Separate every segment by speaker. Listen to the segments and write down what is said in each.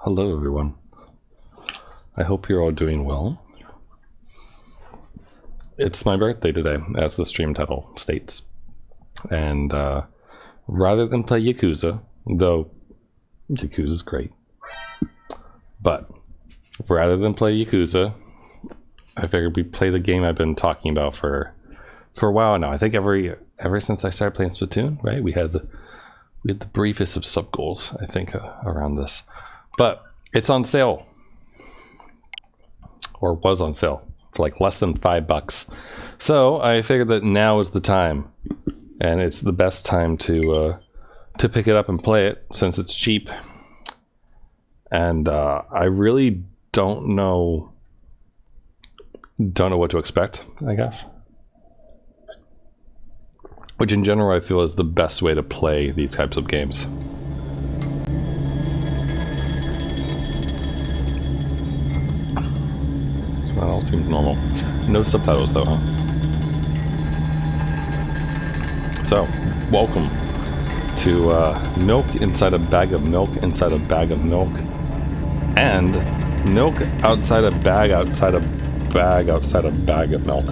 Speaker 1: Hello everyone. I hope you're all doing well. It's my birthday today, as the stream title states. And rather than play Yakuza, though Yakuza's great, but rather than play Yakuza, I figured we'd play the game I've been talking about for a while now. I think ever since I started playing Splatoon, right? We had the briefest of sub goals, I think, around this. But it's on sale, or was on sale, for like less than $5. So I figured that now is the time, and it's the best time to pick it up and play it since it's cheap. And I really don't know what to expect, I guess. Which in general I feel is the best way to play these types of games. So that all seems normal. No subtitles though, huh? So, welcome to milk inside a bag of milk inside a bag of milk. And milk outside a bag outside a bag outside a bag of milk.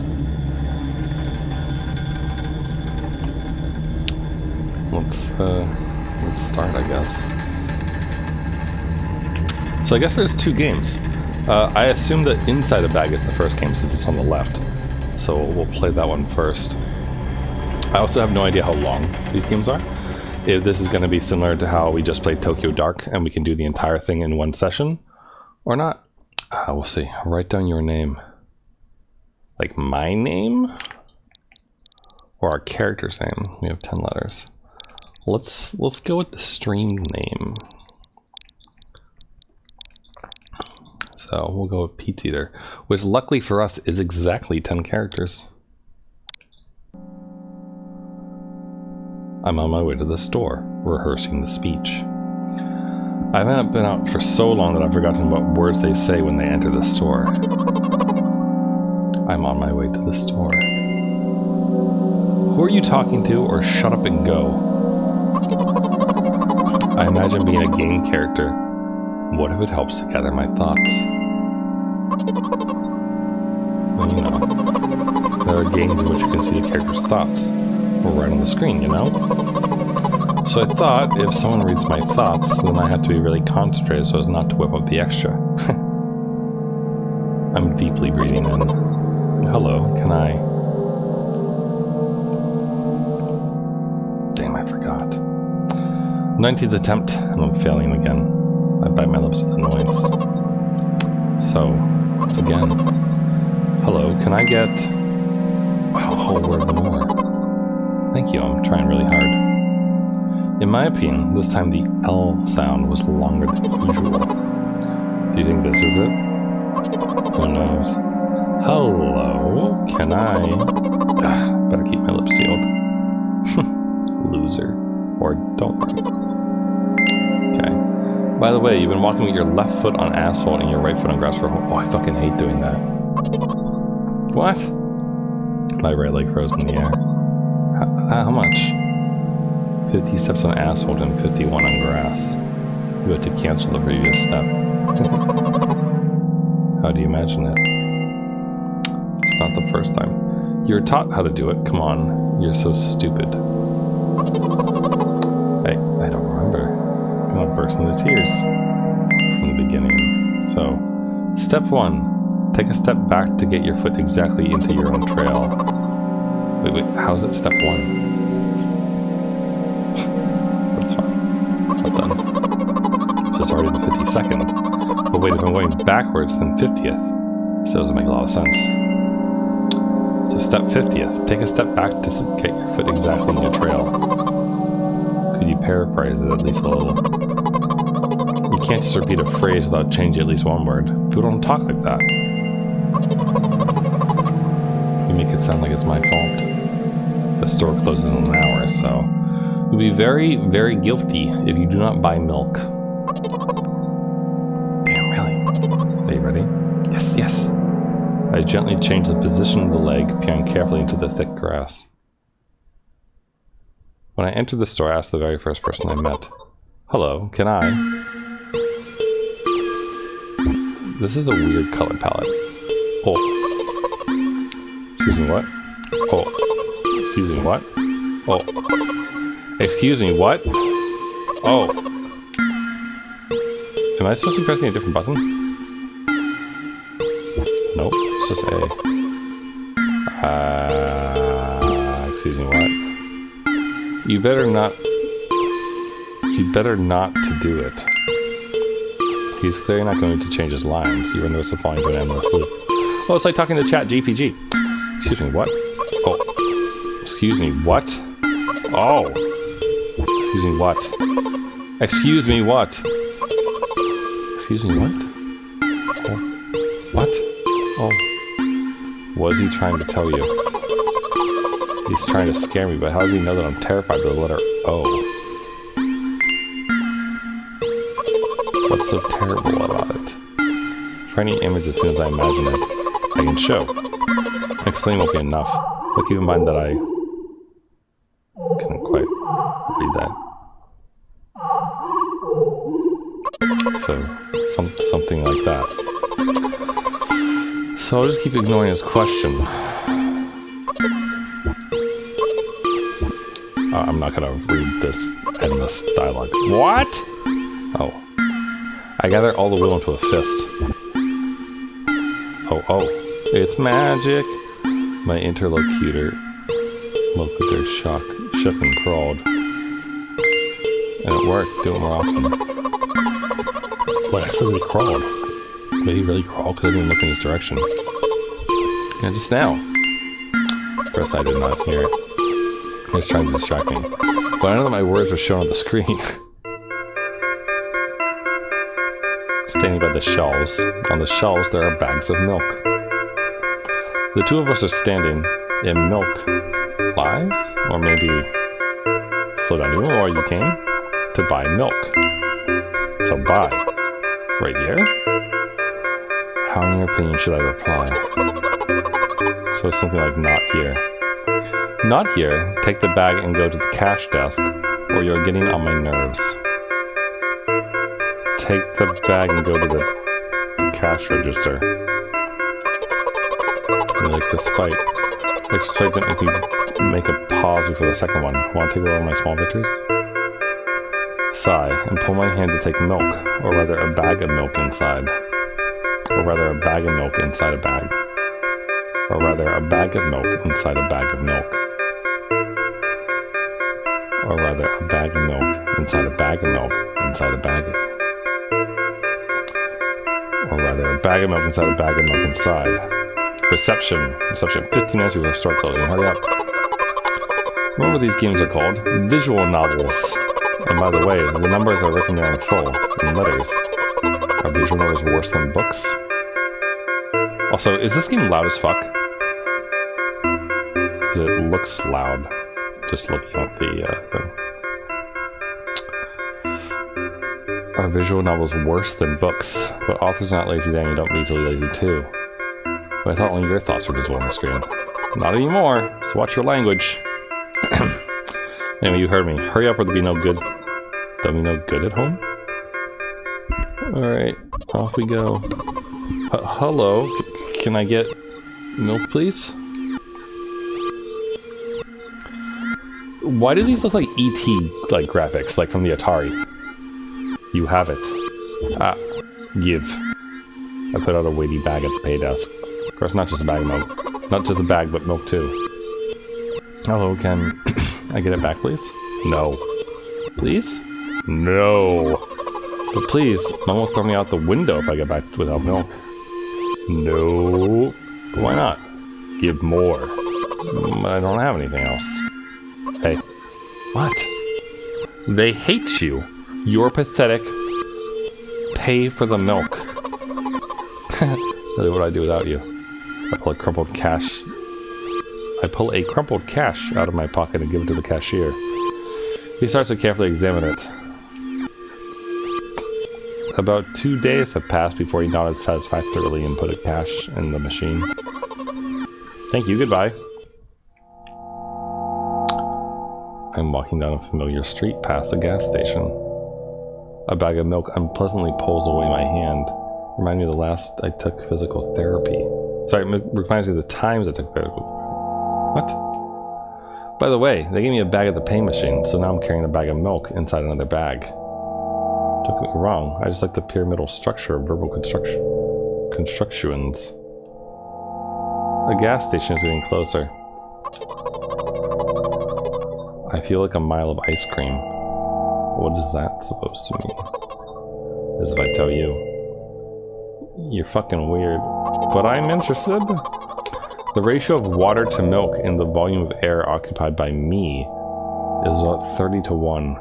Speaker 1: Let's start, I guess. So I guess there's two games. I assume that Inside a Bag is the first game since it's on the left. So we'll play that one first. I also have no idea how long these games are. If this is going to be similar to how we just played Tokyo Dark and we can do the entire thing in one session or not. We'll see. Write down your name. Like my name? Or our character's name. We have 10 letters. Let's go with the stream name. So we'll go with Pizza Eater, which luckily for us is exactly 10 characters. I'm on my way to the store, rehearsing the speech. I haven't been out for so long that I've forgotten what words they say when they enter the store. I'm on my way to the store. Who are you talking to, or shut up and go? I imagine being a game character. What if it helps to gather my thoughts? Well, you know, there are games in which you can see the character's thoughts. Or right on the screen, you know? So I thought, if someone reads my thoughts, then I have to be really concentrated so as not to whip up the extra. I'm deeply breathing in. Hello, can I... Damn, I forgot. 19th attempt, and I'm failing again. I bite my lips with annoyance. So, once again. Hello, can I get... a whole word more? Thank you, I'm trying really hard. In my opinion, this time the L sound was longer than usual. Do you think this is it? Who knows? Hello, can I... better keep my lips sealed. Loser. Or don't worry. Okay. By the way, you've been walking with your left foot on asphalt and your right foot on grass for a whole... Oh, I fucking hate doing that. What? My right leg froze in the air. How much? 50 steps on asphalt and 51 on grass. You had to cancel the previous step. How do you imagine it? It's not the first time. You were taught how to do it. Come on. You're so stupid. I don't remember. I'm gonna burst into tears from the beginning. So, step 1. Take a step back to get your foot exactly into your own trail. Wait, how's it step 1? That's fine. Well done. So it's already the 52nd. But wait, if I'm going backwards, then 50th. So it doesn't make a lot of sense. So step 50th. Take a step back to get your foot exactly in your trail. Could you paraphrase it at least a little? You can't just repeat a phrase without changing at least one word. People don't talk like that. You make it sound like it's my fault. The store closes in an hour, so you'll be very, very guilty if you do not buy milk. Damn, really? Are you ready? Yes, yes. I gently change the position of the leg, peering carefully into the thick grass. When I entered the store, I asked the very first person I met, "Hello, can I?" This is a weird color palette. Oh. Excuse me, what? Oh. Excuse me, what? Oh. Excuse me, what? Oh. Am I supposed to be pressing a different button? Nope, it's just A. Excuse me, what? You better not to do it. He's clearly not going to change his lines. You run the risk of falling into an endless loop. Oh, it's like talking to Chat GPG. Excuse me, what? Oh. Excuse me, what? Oh. Excuse me, what? Excuse me, what? Excuse me, what? Oh. What? Oh. What is he trying to tell you? He's trying to scare me, but how does he know that I'm terrified of the letter O? What's so terrible about it? For any image, as soon as I imagine it, I can show. Explain won't be enough, but keep in mind that I couldn't quite read that. So, something like that. So I'll just keep ignoring his question. I'm not gonna read this endless dialogue. What? Oh. I gather all the will into a fist. Oh. It's magic. My interlocutor shook and crawled. And it worked. Do it more often. What? I said he crawled. Did he really crawl? Because I didn't look in his direction. Yeah, just now. First, I did not hear it. He was trying to distract me. But I know that my words were shown on the screen. Standing by the shelves. On the shelves, there are bags of milk. The two of us are standing in milk lies? Or maybe... Slow down, you know why you came? To buy milk. So buy. Right here? How in your opinion should I reply? So it's something like not here. Not here, take the bag and go to the cash desk, or you're getting on my nerves. Take the bag and go to the cash register. Like respite. Respite didn't make me make a pause before the second one. Want to take over my small victories? Sigh, and pull my hand to take milk, or rather a bag of milk inside. Or rather a bag of milk inside a bag. Or rather a bag of milk inside a bag of milk. Or rather a bag of milk inside a bag of milk inside a bag of... Or rather a bag of milk inside a bag of milk inside. Reception. 15 minutes before store closing. Hurry up. Remember what these games are called? Visual novels. And by the way, the numbers are written there in full, in letters. Are visual novels worse than books? Also, is this game loud as fuck? Because it looks loud, just looking at the thing. Are visual novels worse than books? But authors are not lazy then, you don't need to be lazy too. But I thought only your thoughts were visible on the screen. Not anymore, so watch your language. Anyway, you heard me. Hurry up or there'll be no good. There'll be no good at home? Alright, off we go. Hello, can I get milk, please? Why do these look like E.T. like graphics, like from the Atari? You have it. Give. I put out a weighty bag at the pay desk. Of course, not just a bag of milk. Not just a bag, but milk too. Hello, can I get it back, please? No. Please? No. But please, Mom will throw me out the window if I get back without milk. No. But why not? Give more. I don't have anything else. Hey. What? They hate you. You're pathetic. Pay for the milk. Really, what do I do without you? I pull a crumpled cash out of my pocket and give it to the cashier. He starts to carefully examine it. About 2 days have passed before he nodded satisfactorily and put a cash in the machine. Thank you, goodbye. I'm walking down a familiar street past a gas station. A bag of milk unpleasantly pulls away my hand. Remind me of the last I took physical therapy. Sorry, reminds me of the times I took physical therapy. What? By the way, they gave me a bag at the pay machine, so now I'm carrying a bag of milk inside another bag. Don't get me wrong, I just like the pyramidal structure of verbal constructions. A gas station is getting closer. I feel like a mile of ice cream. What is that supposed to mean? As if I tell you. You're fucking weird. But I'm interested. The ratio of water to milk in the volume of air occupied by me is about 30 to 1.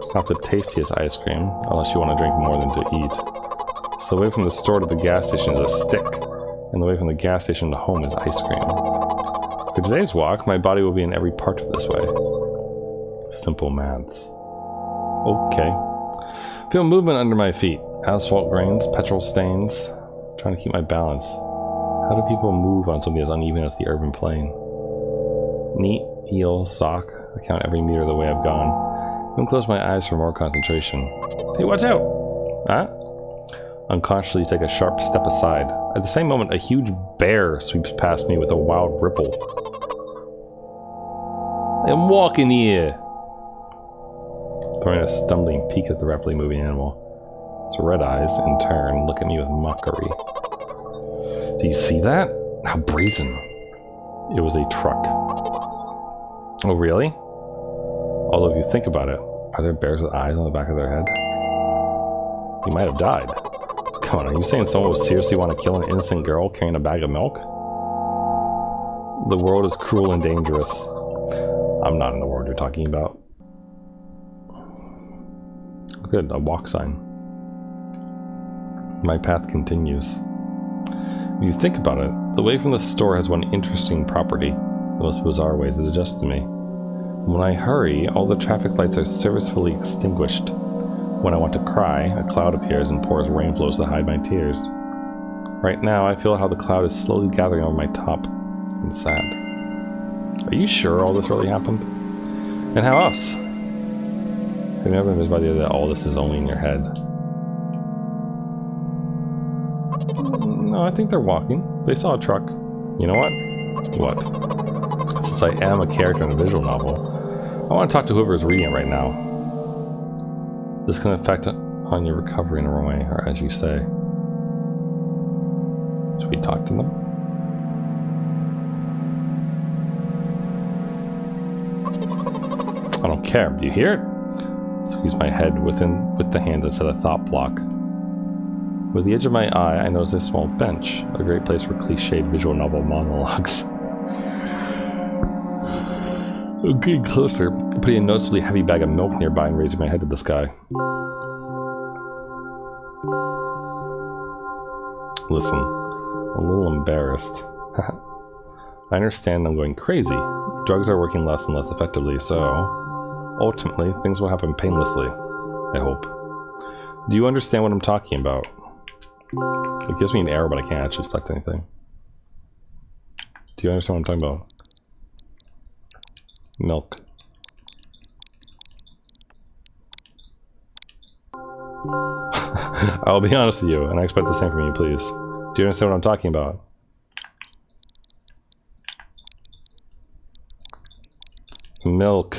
Speaker 1: It's not the tastiest ice cream, unless you want to drink more than to eat. So the way from the store to the gas station is a stick, and the way from the gas station to home is ice cream. For today's walk, my body will be in every part of this way. Simple maths. Okay. Feel movement under my feet. Asphalt grains, petrol stains. Trying to keep my balance. How do people move on something as uneven as the urban plain? Neat, heel, sock. I count every meter of the way I've gone. Even close my eyes for more concentration. Hey, watch out! Huh? Unconsciously take a sharp step aside. At the same moment, a huge bear sweeps past me with a wild ripple. I'm walking here! Throwing a stumbling peek at the rapidly moving animal. Its red eyes, in turn, look at me with mockery. Do you see that? How brazen. It was a truck. Oh, really? Although if you think about it, are there bears with eyes on the back of their head? You might have died. Come on, are you saying someone would seriously want to kill an innocent girl carrying a bag of milk? The world is cruel and dangerous. I'm not in the world you're talking about. Good, a walk sign. My path continues. If you think about it, the way from the store has one interesting property, the most bizarre ways it adjusts to me. When I hurry, all the traffic lights are servicefully extinguished. When I want to cry, a cloud appears and pours rainflows to hide my tears. Right now, I feel how the cloud is slowly gathering over my top. I'm sad. Are you sure all this really happened? And how else? Have you ever been by the idea that all this is only in your head? No, I think they're walking. They saw a truck. You know what? What? Since I am a character in a visual novel, I want to talk to whoever is reading it right now. This can affect on your recovery in a wrong way, or as you say. Should we talk to them? I don't care. Do you hear it? Squeeze my head with the hands and set a thought block. With the edge of my eye, I notice a small bench, a great place for cliched visual novel monologues. I'm getting closer, putting a noticeably heavy bag of milk nearby and raising my head to the sky. Listen, I'm a little embarrassed. I understand I'm going crazy. Drugs are working less and less effectively, so ultimately things will happen painlessly, I hope. Do you understand what I'm talking about? It gives me an error, but I can't actually select anything. Do you understand what I'm talking about? Milk. I'll be honest with you, and I expect the same from you, please. Do you understand what I'm talking about? Milk.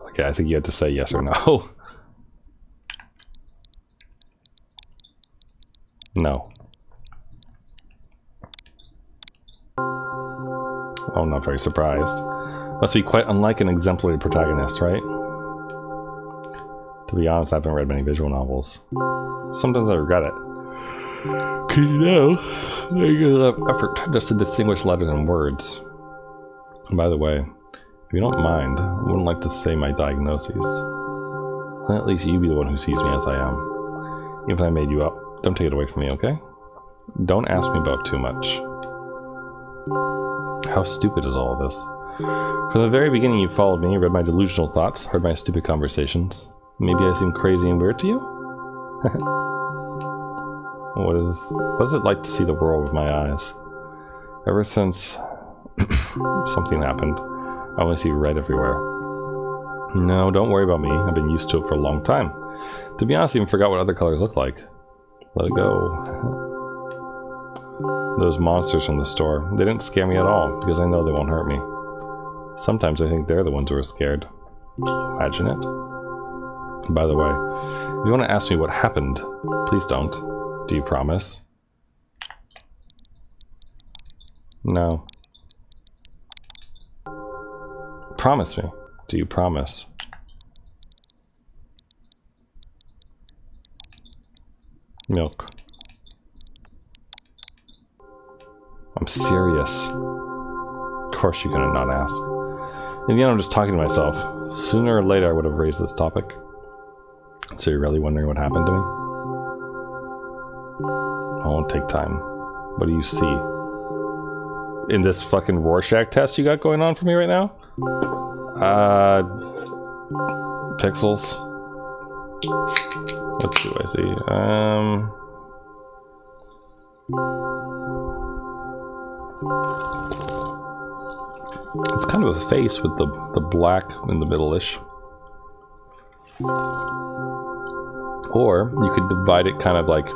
Speaker 1: Okay, I think you had to say yes or no. No. Oh, I'm not very surprised. Must be quite unlike an exemplary protagonist, right? To be honest, I haven't read many visual novels. Sometimes I regret it. Cause you know, I get a lot of effort just to distinguish letters and words. And by the way, if you don't mind, I wouldn't like to say my diagnoses. Let at least you be the one who sees me as I am. Even if I made you up, don't take it away from me, okay? Don't ask me about too much. How stupid is all of this? From the very beginning you followed me, read my delusional thoughts, heard my stupid conversations. Maybe I seem crazy and weird to you? What is it like to see the world with my eyes? Ever since something happened, I only see red everywhere. No, don't worry about me. I've been used to it for a long time. To be honest, I even forgot what other colors look like. Let it go. Those monsters from the store. They didn't scare me at all, because I know they won't hurt me. Sometimes I think they're the ones who are scared. Imagine it. By the way, if you want to ask me what happened, please don't. Do you promise? No. Promise me. Do you promise? Milk. I'm serious. Of course you couldn't not ask. In the end, I'm just talking to myself. Sooner or later, I would have raised this topic. So you're really wondering what happened to me? It won't take time. What do you see? In this fucking Rorschach test you got going on for me right now? Pixels. What do I see? It's kind of a face with the black in the middle-ish. Or you could divide it kind of like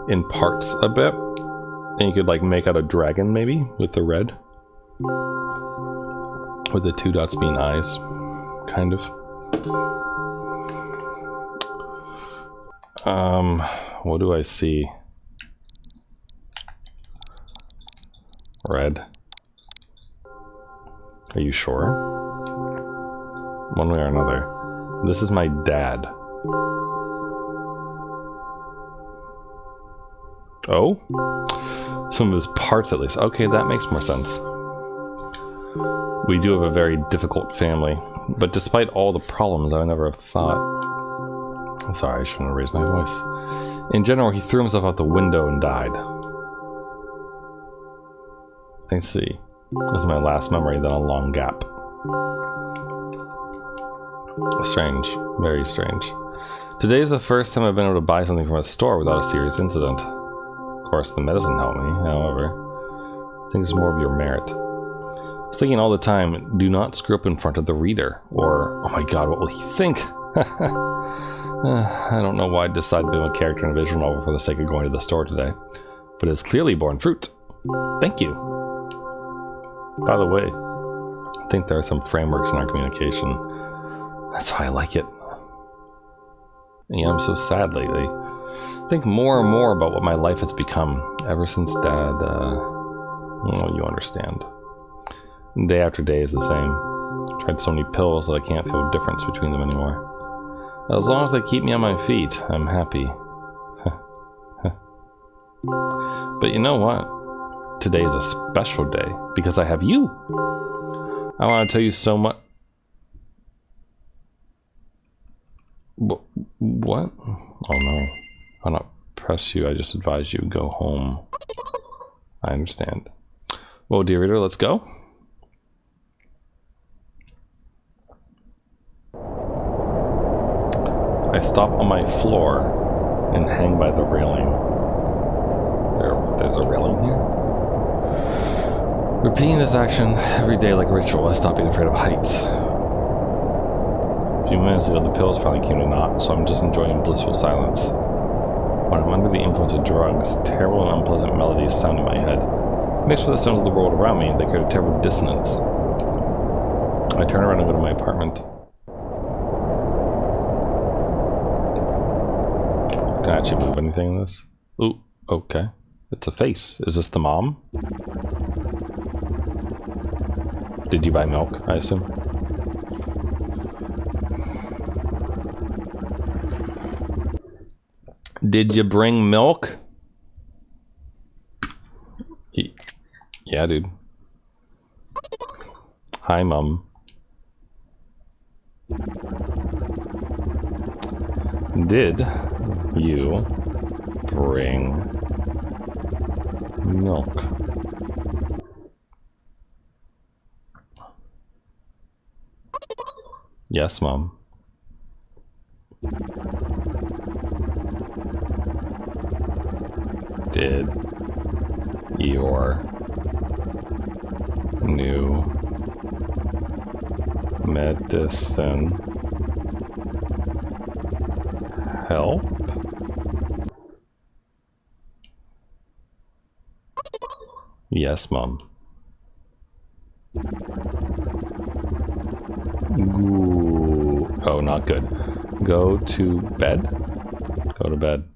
Speaker 1: in parts a bit. And you could like make out a dragon maybe with the red. With the 2 dots being eyes. Kind of. What do I see? Red. Are you sure? One way or another. This is my dad. Oh? Some of his parts at least. Okay, that makes more sense. We do have a very difficult family, but despite all the problems, I would never have thought... Sorry, I shouldn't have raised my voice. In general, he threw himself out the window and died. I see. This is my last memory, then a long gap. Strange. Very strange. Today is the first time I've been able to buy something from a store without a serious incident. Of course, the medicine helped me, however. I think it's more of your merit. I was thinking all the time, do not screw up in front of the reader. Or, oh my god, what will he think? I don't know why I decided to become a character in a visual novel for the sake of going to the store today. But it's clearly borne fruit. Thank you. By the way, I think there are some frameworks in our communication. That's why I like it. And yeah, I'm so sad lately. I think more and more about what my life has become ever since Dad, well, you understand. Day after day is the same. I've tried so many pills that I can't feel a difference between them anymore. As long as they keep me on my feet, I'm happy. But you know what? Today is a special day because I have you. I want to tell you so much. What? Oh no. I'll not press you. I just advise you go home. I understand. Well, dear reader, let's go. I stop on my floor and hang by the railing. There's a railing here. Repeating this action every day like a ritual, I stop being afraid of heights. A few minutes ago, the pills finally came to naught, so I'm just enjoying blissful silence. When I'm under the influence of drugs, terrible and unpleasant melodies sound in my head. Mixed with the sound of the world around me, they create a terrible dissonance. I turn around and go to my apartment. Can I actually move anything in this? Ooh, okay. It's a face. Is this the mom? Did you buy milk, I assume? Did you bring milk? Yeah, dude. Hi, Mom. Did you bring milk? Yes, Mom. Did your new Medicine. Help? Yes, Mom. Ooh. Oh, not good. Go to bed? Go to bed.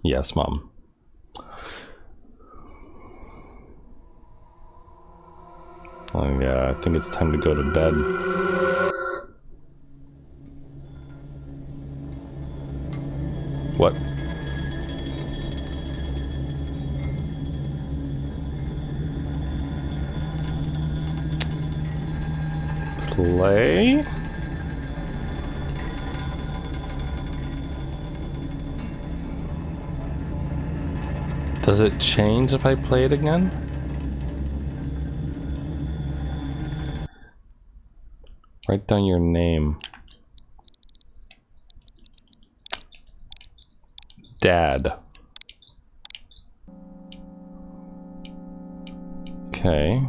Speaker 1: Yes, Mom. Oh, yeah, I think it's time to go to bed. What? Play? Does it change if I play it again? Write down your name. Dad. Okay.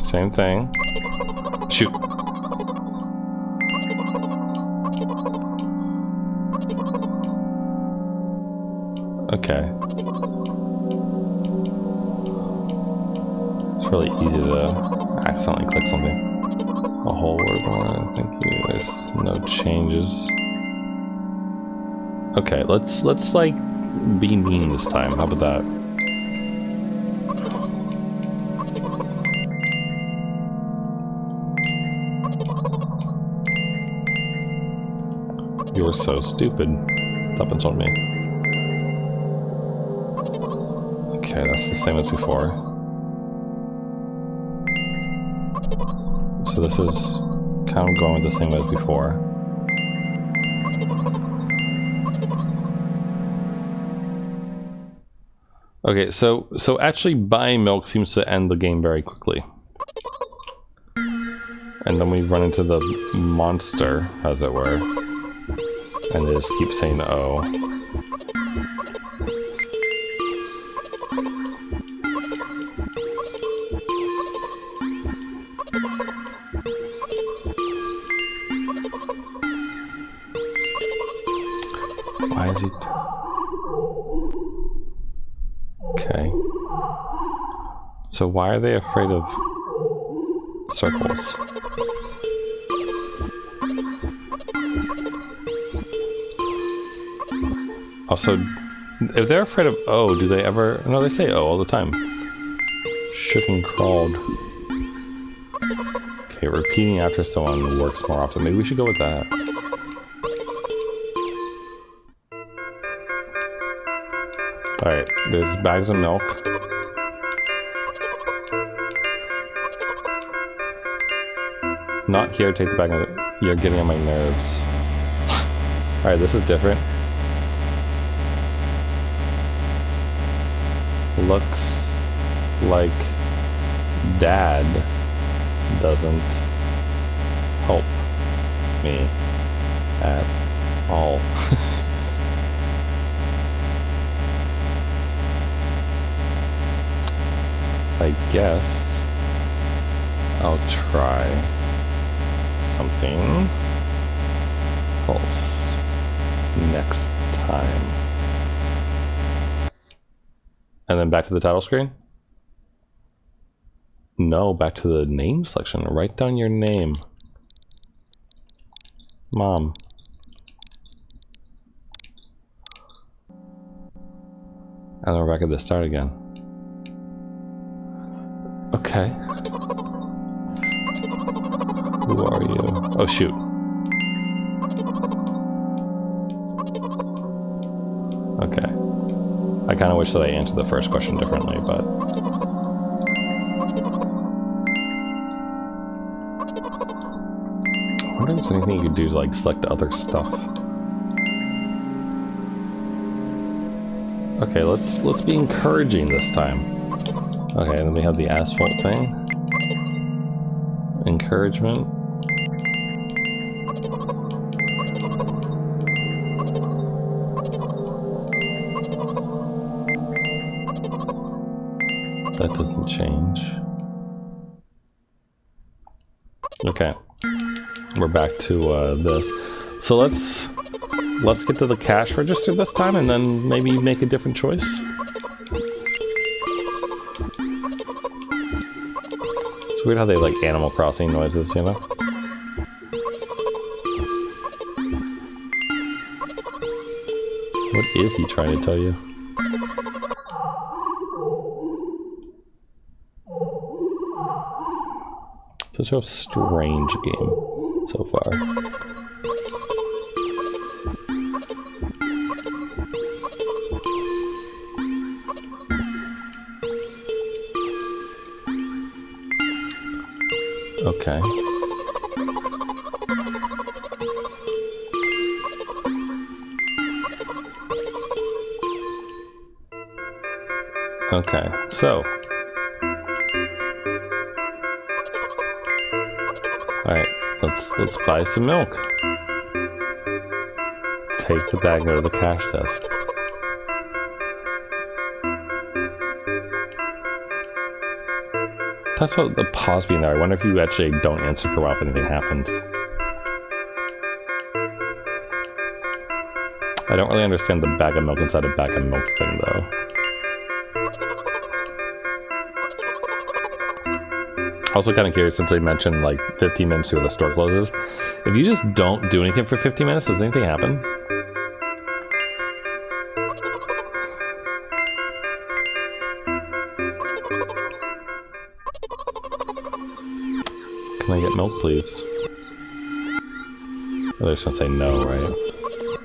Speaker 1: Same thing. Shoot. Okay. It's really easy to accidentally click something. A whole word one, thank you. There's no changes. Okay, let's like be mean this time. How about that? You're so stupid. Stop insulting me. Okay, that's the same as before. So this is kind of going with the same as before. Okay, so actually buying milk seems to end the game very quickly. And then we run into the monster, as it were. And they just keep saying, oh. Why is he... Okay. So why are they afraid of circles? Also, if they're afraid of O, do they ever... No, they say O all the time. Shook and crawled. Okay, repeating after someone works more often. Maybe we should go with that. Alright, there's bags of milk. Not here, take the bag of... You're getting on my nerves. Alright, this is different. Looks like Dad doesn't help me at all. I guess I'll try something else next time. And then back to the title screen? No, back to the name section. Write down your name. Mom. And then we're back at the start again. Okay. Who are you? Oh, shoot. Okay. I kind of wish that I answered the first question differently, but... I wonder if there's anything you could do to, like, select other stuff. Okay, let's be encouraging this time. Okay, and then we have the asphalt thing. Encouragement. That doesn't change. Okay, we're back to this. So let's get to the cash register this time, and then maybe make a different choice. It's weird how they like Animal Crossing noises, you know? What is he trying to tell you? Such a strange game so far. Okay. Okay, so. Alright, let's buy some milk. Take the bag and go to the cash desk. Talks about the pause being there. I wonder if you actually don't answer for a while if anything happens. I don't really understand the bag of milk inside a bag of milk thing though. Also kind of curious, since they mentioned like 15 minutes before the store closes. If you just don't do anything for 15 minutes, does anything happen? Can I get milk, please? Oh, they're just gonna say no, right?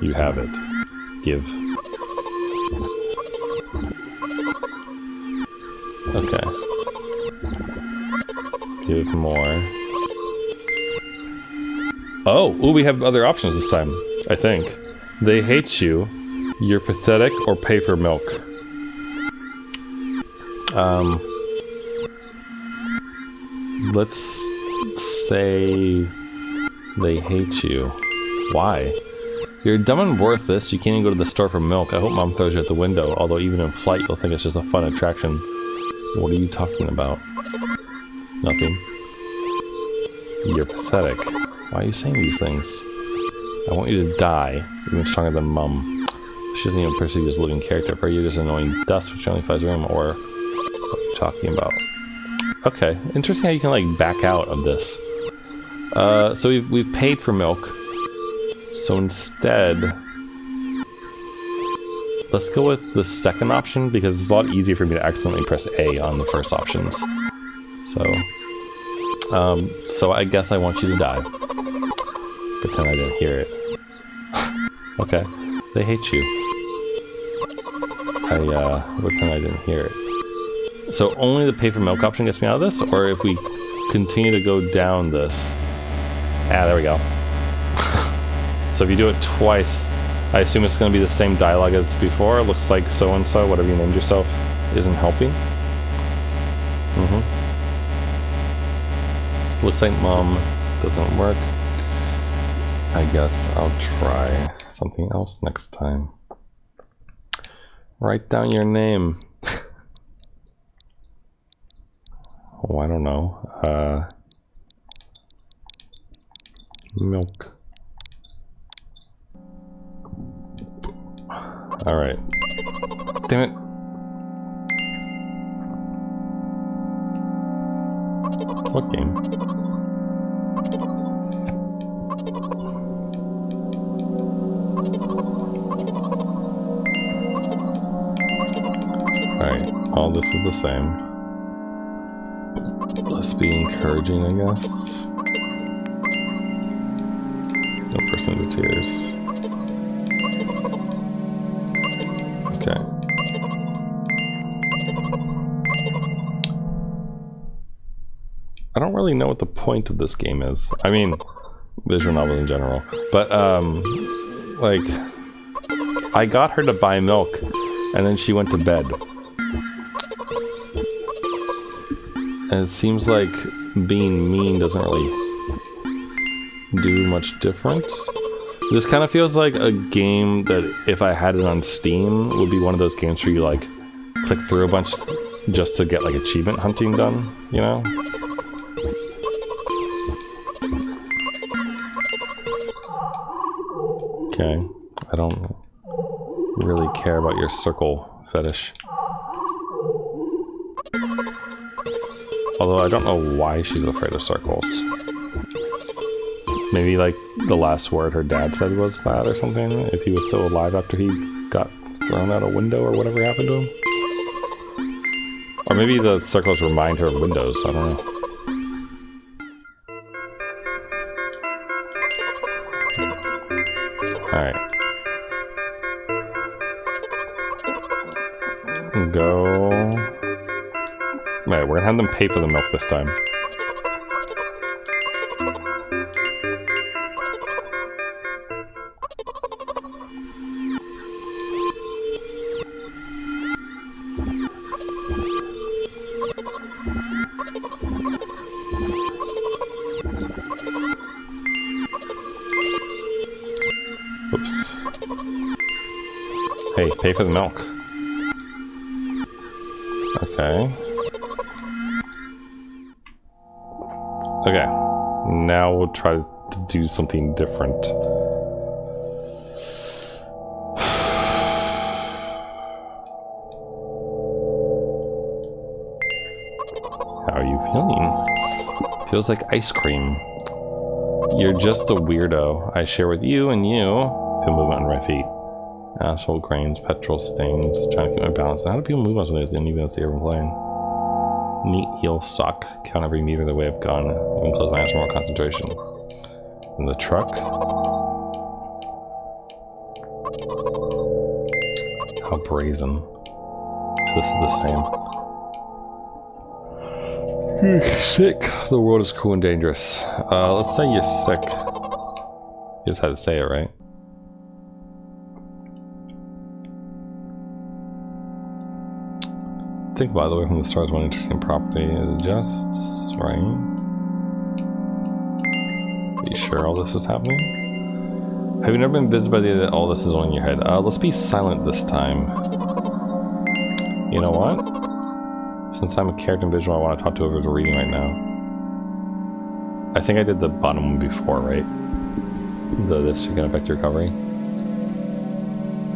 Speaker 1: You have it. Give. Okay. Give more. Oh, ooh, we have other options this time, I think. They hate you, you're pathetic, or pay for milk. Let's say they hate you. Why? You're dumb and worthless, you can't even go to the store for milk. I hope mom throws you out the window, although even in flight you'll think it's just a fun attraction. What are you talking about? Nothing. You're pathetic. Why are you saying these things? I want you to die, even stronger than mom. She doesn't even perceive you as a living character. For you, just annoying dust which only flies room, or what are you talking about? Okay, interesting how you can like back out of this. So we've paid for milk. So instead, let's go with the second option because it's a lot easier for me to accidentally press A on the first options. So I guess I want you to die. Pretend I didn't hear it. Okay, they hate you. Pretend I didn't hear it. So only the pay for milk option gets me out of this, or if we continue to go down this. Ah, there we go. So if you do it twice, I assume it's going to be the same dialogue as before. It looks like so-and-so, whatever you named yourself, isn't helping. Looks like mom doesn't work. I guess I'll try something else next time. Write down your name. Oh, I don't know. Milk. Alright. Damn it. What game? Alright, all this is the same. Let's be encouraging, I guess. No person to tears. Okay. I don't really know what the point of this game is. I mean, visual novels in general. But, like, I got her to buy milk, and then she went to bed. And it seems like being mean doesn't really do much difference. This kind of feels like a game that, if I had it on Steam, would be one of those games where you, like, click through a bunch just to get, like, achievement hunting done, you know? Okay. I don't really care about your circle fetish. Although I don't know why she's afraid of circles. Maybe like the last word her dad said was that or something, if he was still alive after he got thrown out a window or whatever happened to him. Or maybe the circles remind her of windows, I don't know. Alright. Go... Right, we're gonna have them pay for the milk this time. Oops. Hey, pay for the milk. Okay. Okay. Now we'll try to do something different. How are you feeling? Feels like ice cream. You're just a weirdo. I share with you and you. Feel movement on my feet. Asphalt grains, petrol stains. Trying to keep my balance. How do people move on something that even if they're even playing? Neat heel sock. Count every meter the way I've gone. Even close my eyes for more concentration. In the truck. How brazen. This is the same. You're sick. The world is cruel and dangerous. Let's say you're sick. You just had to say it, right? Think by the way from the stars one interesting property. It adjusts, right? Are you sure all this is happening? Have you never been visited by the idea that all this is on in your head? Let's be silent this time. You know what? Since I'm a character in visual, I want to talk to whoever's reading right now. I think I did the bottom one before, right? This can affect your recovery.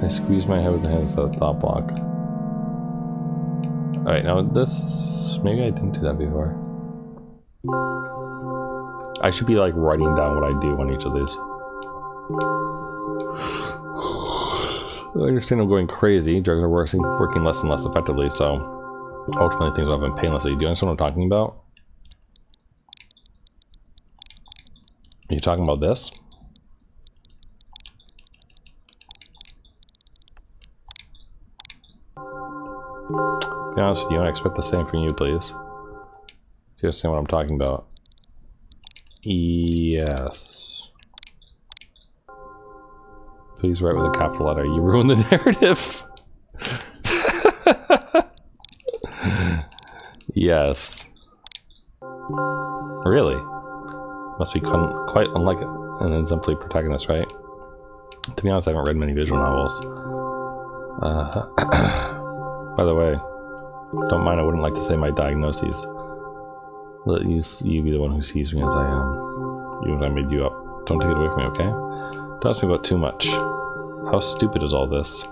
Speaker 1: I squeeze my head with the hand instead of thought block. Alright, now this... Maybe I didn't do that before. I should be like writing down what I do on each of these. I understand I'm going crazy. Drugs are working less and less effectively, so... Ultimately, things will have been painlessly. Do you understand what I'm talking about? Are you talking about this? To be honest with you, I expect the same from you, please. Do you understand what I'm talking about? Yes. Please write with a capital letter. You ruined the narrative. Yes. Really? Must be quite unlike an exemplary protagonist, right? To be honest, I haven't read many visual novels. By the way, don't mind, I wouldn't like to say my diagnoses. Let you be the one who sees me as I am. Even if I made you up. Don't take it away from me, okay? Don't ask me about too much. How stupid is all this?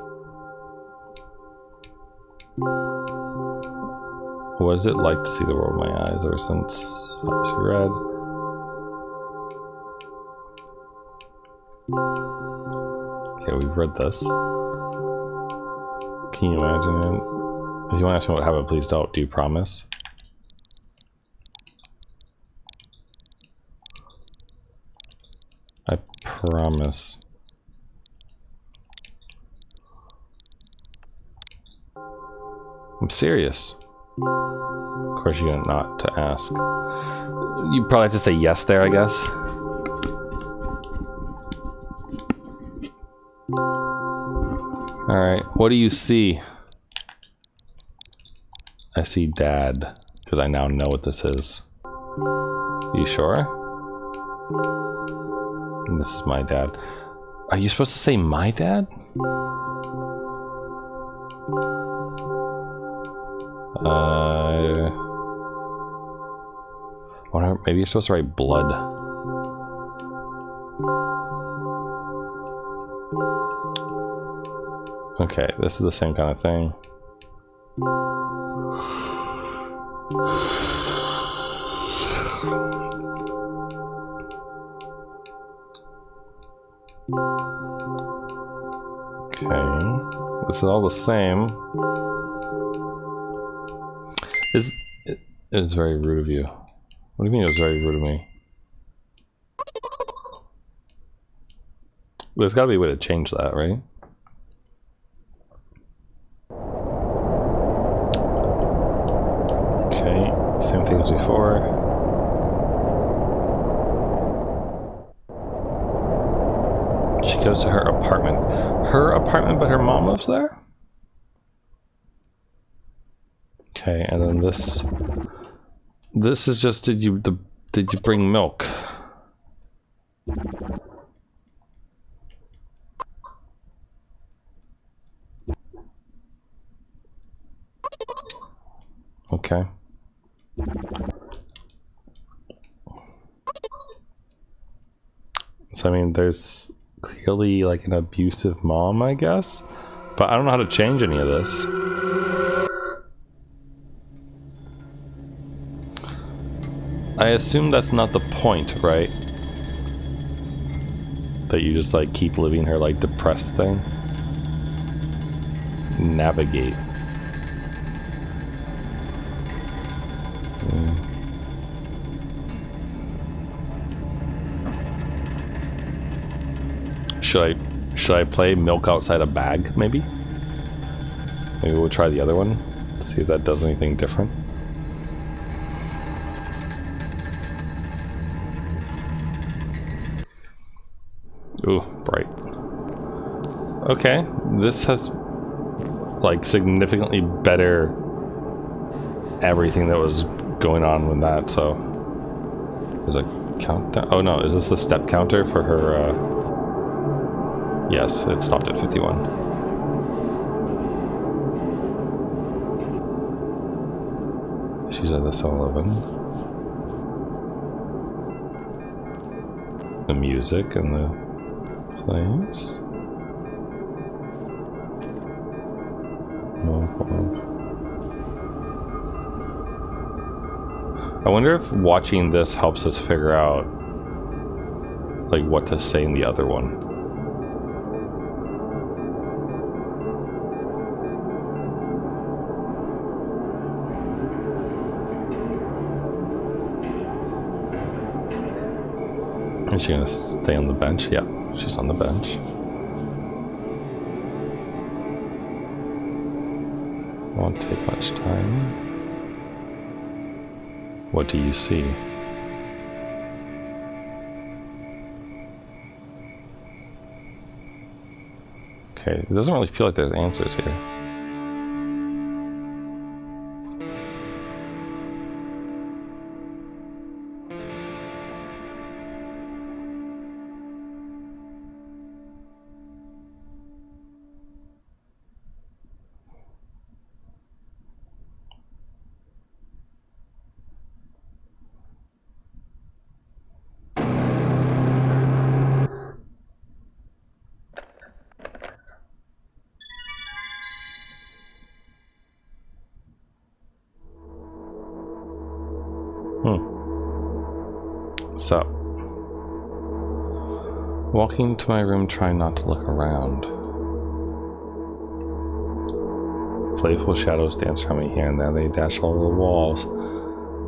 Speaker 1: What is it like to see the world with my eyes ever since she read? Okay, we've read this. Can you imagine it? If you want to ask me what happened, please don't. Do you promise? I promise. I'm serious. Of course, you got not to ask. You probably have to say yes there, I guess. Alright, what do you see? I see Dad, because I now know what this is. You sure? This is my dad. Are you supposed to say my dad? Maybe you're supposed to write blood. Okay, this is the same kind of thing. Okay, this is all the same. It is very rude of you. What do you mean it was very rude of me? There's gotta be a way to change that, right? Okay, same thing as before. She goes to her apartment. Her apartment, but her mom lives there? Okay, and then this is just did you bring milk? Okay. So I mean there's clearly like an abusive mom, I guess, but I don't know how to change any of this. I assume that's not the point, right? That you just like keep living her like depressed thing. Navigate. Should I play milk outside a bag, maybe? Maybe we'll try the other one, see if that does anything different. Ooh, bright. Okay, this has like significantly better everything that was going on with that, so there's a countdown. Oh no, is this the step counter for her? Yes, it stopped at 51. She's at the 7-Eleven. The music and the plays. I wonder if watching this helps us figure out like what to say in the other one. Is she gonna stay on the bench? Yeah, she's on the bench. Won't take much time. What do you see? Okay, it doesn't really feel like there's answers here. So, walking to my room, trying not to look around. Playful shadows dance around me here and there. They dash all over the walls,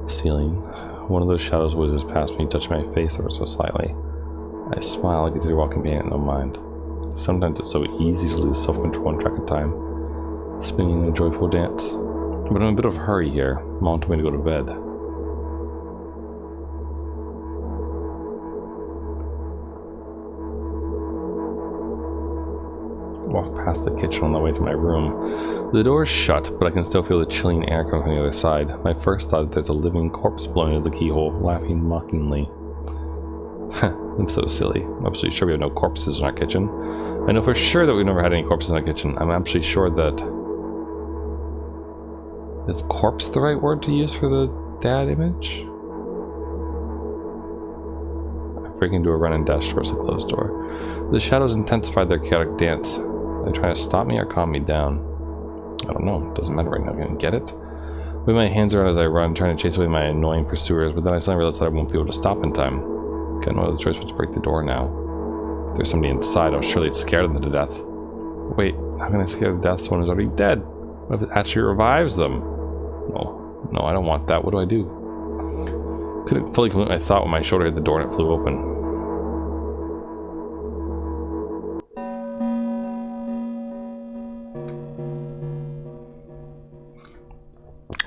Speaker 1: ceiling. One of those shadows whizzes past me, touching my face ever so slightly. I smile like a walking companion, no mind. Sometimes it's so easy to lose self-control and track of time, spinning in a joyful dance. But I'm in a bit of a hurry here. Mom told me to go to bed. Walk past the kitchen on the way to my room. The door is shut, but I can still feel the chilling air coming from the other side. My first thought is there's a living corpse blowing into the keyhole, laughing mockingly. It's so silly. I'm absolutely sure we have no corpses in our kitchen. I know for sure that we've never had any corpses in our kitchen. I'm absolutely sure that... Is corpse the right word to use for the dad image? I break into a run and dash towards the closed door. The shadows intensified their chaotic dance. They're trying to stop me or calm me down. I don't know. It doesn't matter right now. I'm gonna get it. Wave my hands around as I run, trying to chase away my annoying pursuers, but then I suddenly realized that I won't be able to stop in time. Got no other choice but to break the door now. If there's somebody inside, I'll surely scare them to death. Wait, how can I scare to death someone who's already dead? What if it actually revives them? No, I don't want that. What do I do? Couldn't fully complete my thought when my shoulder hit the door and it flew open.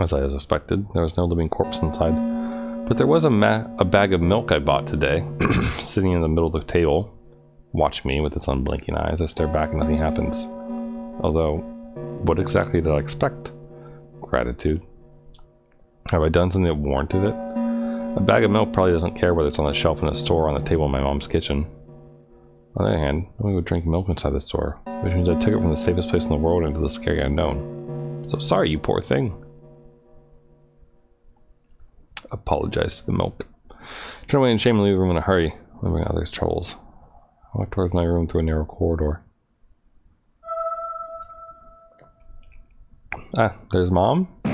Speaker 1: As I suspected, there was no living corpse inside. But there was a bag of milk I bought today, sitting in the middle of the table, watching me with its unblinking eyes. I stare back and nothing happens. Although, what exactly did I expect? Gratitude. Have I done something that warranted it? A bag of milk probably doesn't care whether it's on the shelf in a store or on the table in my mom's kitchen. On the other hand, nobody would drink milk inside the store, which means I took it from the safest place in the world into the scary unknown. So sorry, you poor thing. Apologize to the milk. Turn away in shame and leave the room in a hurry, leaving others' troubles. I walk towards my room through a narrow corridor. Ah, there's Mom. I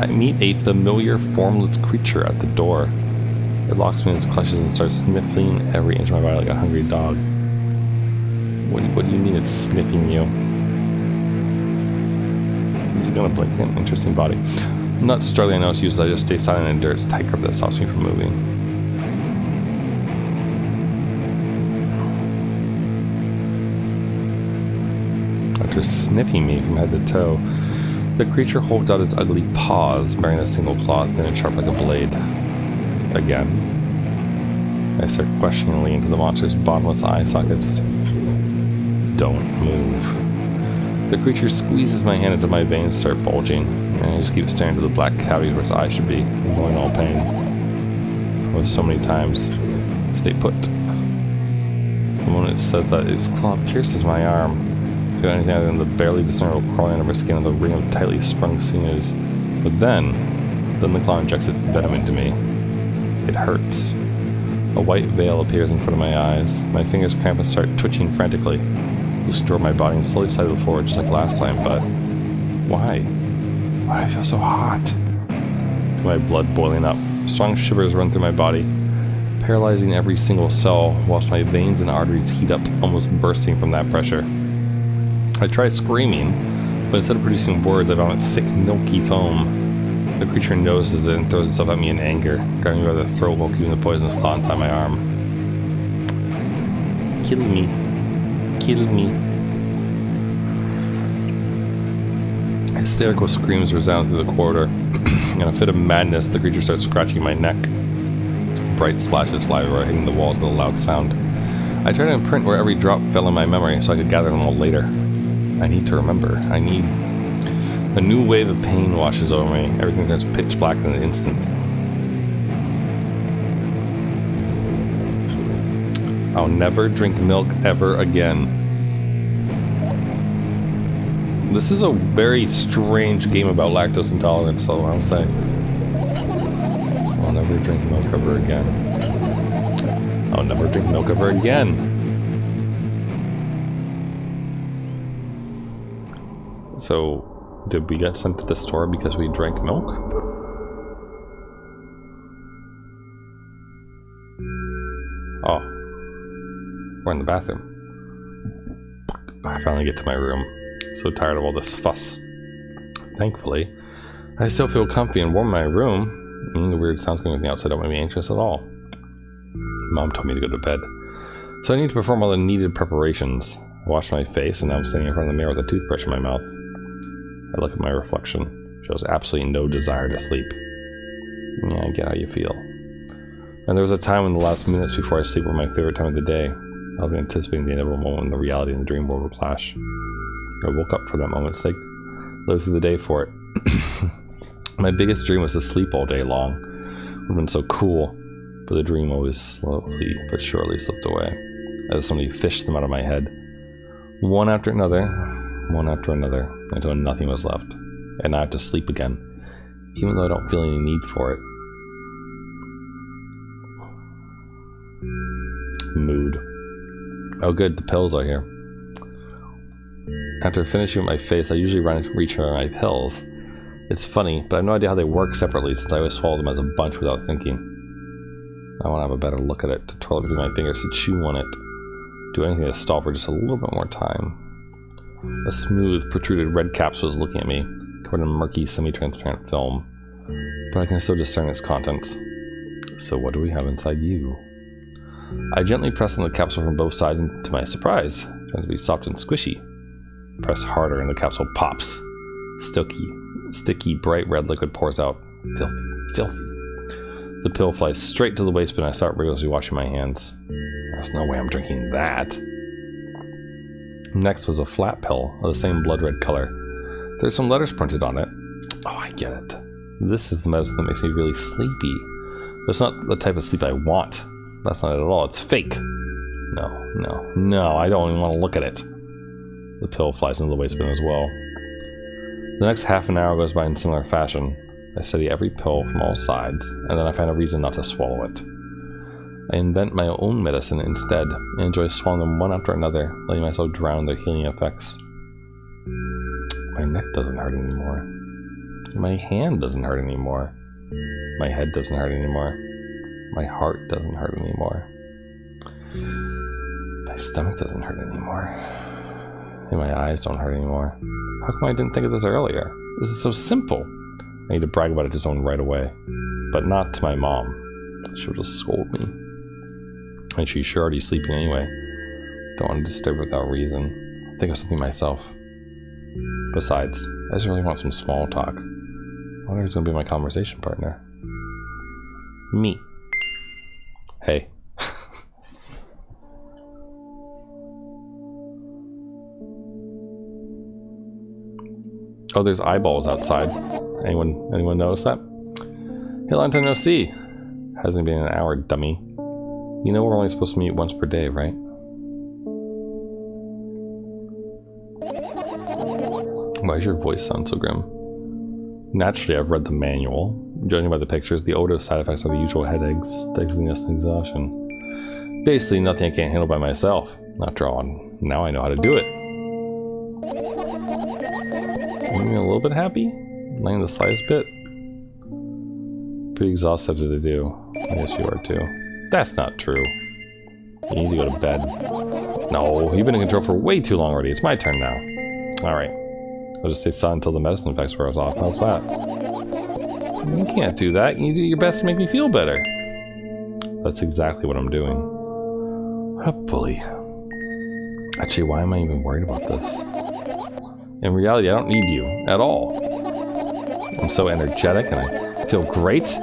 Speaker 1: meet a familiar, formless creature at the door. It locks me in its clutches and starts sniffing every inch of my body like a hungry dog. What do you mean it's sniffing you? Is it gonna blink an interesting body? I'm not struggling, I know it's useless. I just stay silent and endure its tight grip that stops me from moving. After sniffing me from head to toe, the creature holds out its ugly paws, bearing a single claw thin and sharp like a blade. Again. I stare questioningly into the monster's bottomless eye sockets. Don't move. The creature squeezes my hand until my veins start bulging, and I just keep staring to the black cavity where its eye should be, ignoring all pain. Oh, so many times. Stay put. The moment it says that, its claw pierces my arm. I feel anything other than the barely discernible crawling under my skin and the ring of tightly sprung sinews. But then the claw injects its venom into me. It hurts. A white veil appears in front of my eyes. My fingers cramp and start twitching frantically. Pushing toward my body and slowly sidle forward just like last time, but why? Why do I feel so hot? My blood boiling up. Strong shivers run through my body, paralyzing every single cell, whilst my veins and arteries heat up, almost bursting from that pressure. I try screaming, but instead of producing words, I vomit thick, milky foam. The creature notices it and throws itself at me in anger, grabbing me by the throat while keeping the poisonous claw inside my arm. Kill me. Kill me. Hysterical screams resound through the corridor. In a fit of madness, the creature starts scratching my neck. Bright splashes fly everywhere, hitting the walls with a loud sound. I try to imprint where every drop fell in my memory so I could gather them all later. I need to remember. A new wave of pain washes over me. Everything turns pitch black in an instant. I'll never drink milk ever again. This is a very strange game about lactose intolerance, so I'll say. I'll never drink milk ever again. I'll never drink milk ever again. So, did we get sent to the store because we drank milk? Oh. We're in the bathroom. I finally get to my room. So tired of all this fuss. Thankfully, I still feel comfy and warm in my room. The weird sounds coming from the outside don't make me anxious at all. Mom told me to go to bed, so I need to perform all the needed preparations. I wash my face, and now I'm standing in front of the mirror with a toothbrush in my mouth. I look at my reflection. It shows absolutely no desire to sleep. Yeah, I get how you feel. And there was a time when the last minutes before I sleep were my favorite time of the day. I've been anticipating the inevitable moment when the reality and the dream world will clash. I woke up for that moment's sake, lived through the day for it. My biggest dream was to sleep all day long. It would have been so cool, but the dream always slowly but surely slipped away, as somebody fished them out of my head. One after another, until nothing was left, and I have to sleep again, even though I don't feel any need for it. Mood. Oh good, the pills are here. After finishing with my face, I usually reach for my pills. It's funny, but I have no idea how they work separately since I always swallow them as a bunch without thinking. I want to have a better look at it, to twirl it between my fingers, to chew on it. Do anything to stall for just a little bit more time. A smooth, protruded red capsule is looking at me, covered in murky, semi-transparent film, but I can still discern its contents. So what do we have inside you? I gently press on the capsule from both sides, and to my surprise, it turns to be soft and squishy. Press harder and the capsule pops. Sticky, bright red liquid pours out. Filthy. The pill flies straight to the waistband and I start rigorously washing my hands. There's no way I'm drinking that. Next was a flat pill of the same blood red color. There's some letters printed on it. Oh, I get it. This is the medicine that makes me really sleepy. But it's not the type of sleep I want. That's not it at all. It's fake. No, I don't even want to look at it. The pill flies into the waistband as well. The next half an hour goes by in similar fashion. I study every pill from all sides, and then I find a reason not to swallow it. I invent my own medicine instead, and enjoy swallowing them one after another, letting myself drown in their healing effects. My neck doesn't hurt anymore. My hand doesn't hurt anymore. My head doesn't hurt anymore. My heart doesn't hurt anymore. My stomach doesn't hurt anymore. And my eyes don't hurt anymore. How come I didn't think of this earlier? This is so simple. I need to brag about it to someone right away. But not to my mom. She'll just scold me. And she's sure already sleeping anyway. Don't want to disturb her without reason. I'll think of something myself. Besides, I just really want some small talk. I wonder who's going to be my conversation partner. Me. Hey. Oh, there's eyeballs outside. Anyone notice that? Hey, long time no see. Hasn't been an hour, dummy. You know we're only supposed to meet once per day, right? Why does your voice sound so grim? Naturally, I've read the manual. Judging by the pictures, the odor side effects are the usual headaches, dizziness, and exhaustion. Basically, nothing I can't handle by myself. After all, now I know how to do it. Are you a little bit happy? Not even the slightest bit? Pretty exhausted to do. I guess you are too. That's not true. You need to go to bed. No, you've been in control for way too long already. It's my turn now. Alright. I'll just stay silent until the medicine effects wears off. How's that? You can't do that. You do your best to make me feel better. That's exactly what I'm doing. What a bully. Actually, why am I even worried about this? In reality, I don't need you at all. I'm so energetic and I feel great,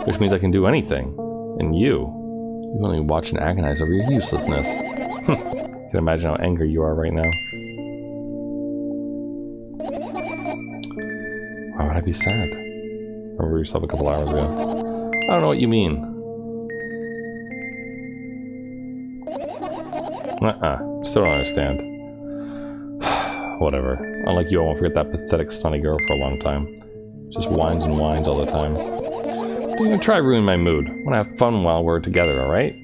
Speaker 1: which means I can do anything. And you only watch and agonize over your uselessness. I can imagine how angry you are right now. Why would I be sad? Remember yourself a couple hours ago. I don't know what you mean. Still don't understand. Whatever. Unlike you, I won't forget that pathetic sunny girl for a long time. Just whines and whines all the time. Don't even try ruining my mood. I want to have fun while we're together, alright?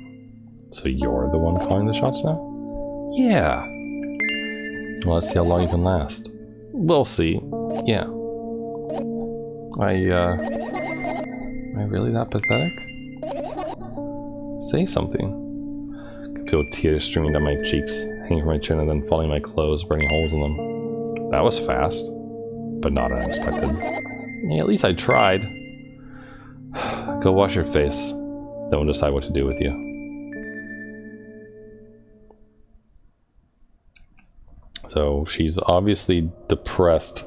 Speaker 1: So you're the one calling the shots now? Yeah. Well, let's see how long you can last. We'll see. Yeah. Am I really that pathetic? Say something. I can feel tears streaming down my cheeks, hanging from my chin and then falling in my clothes, burning holes in them. That was fast, but not unexpected. Yeah, at least I tried. Go wash your face, then we'll decide what to do with you. So she's obviously depressed,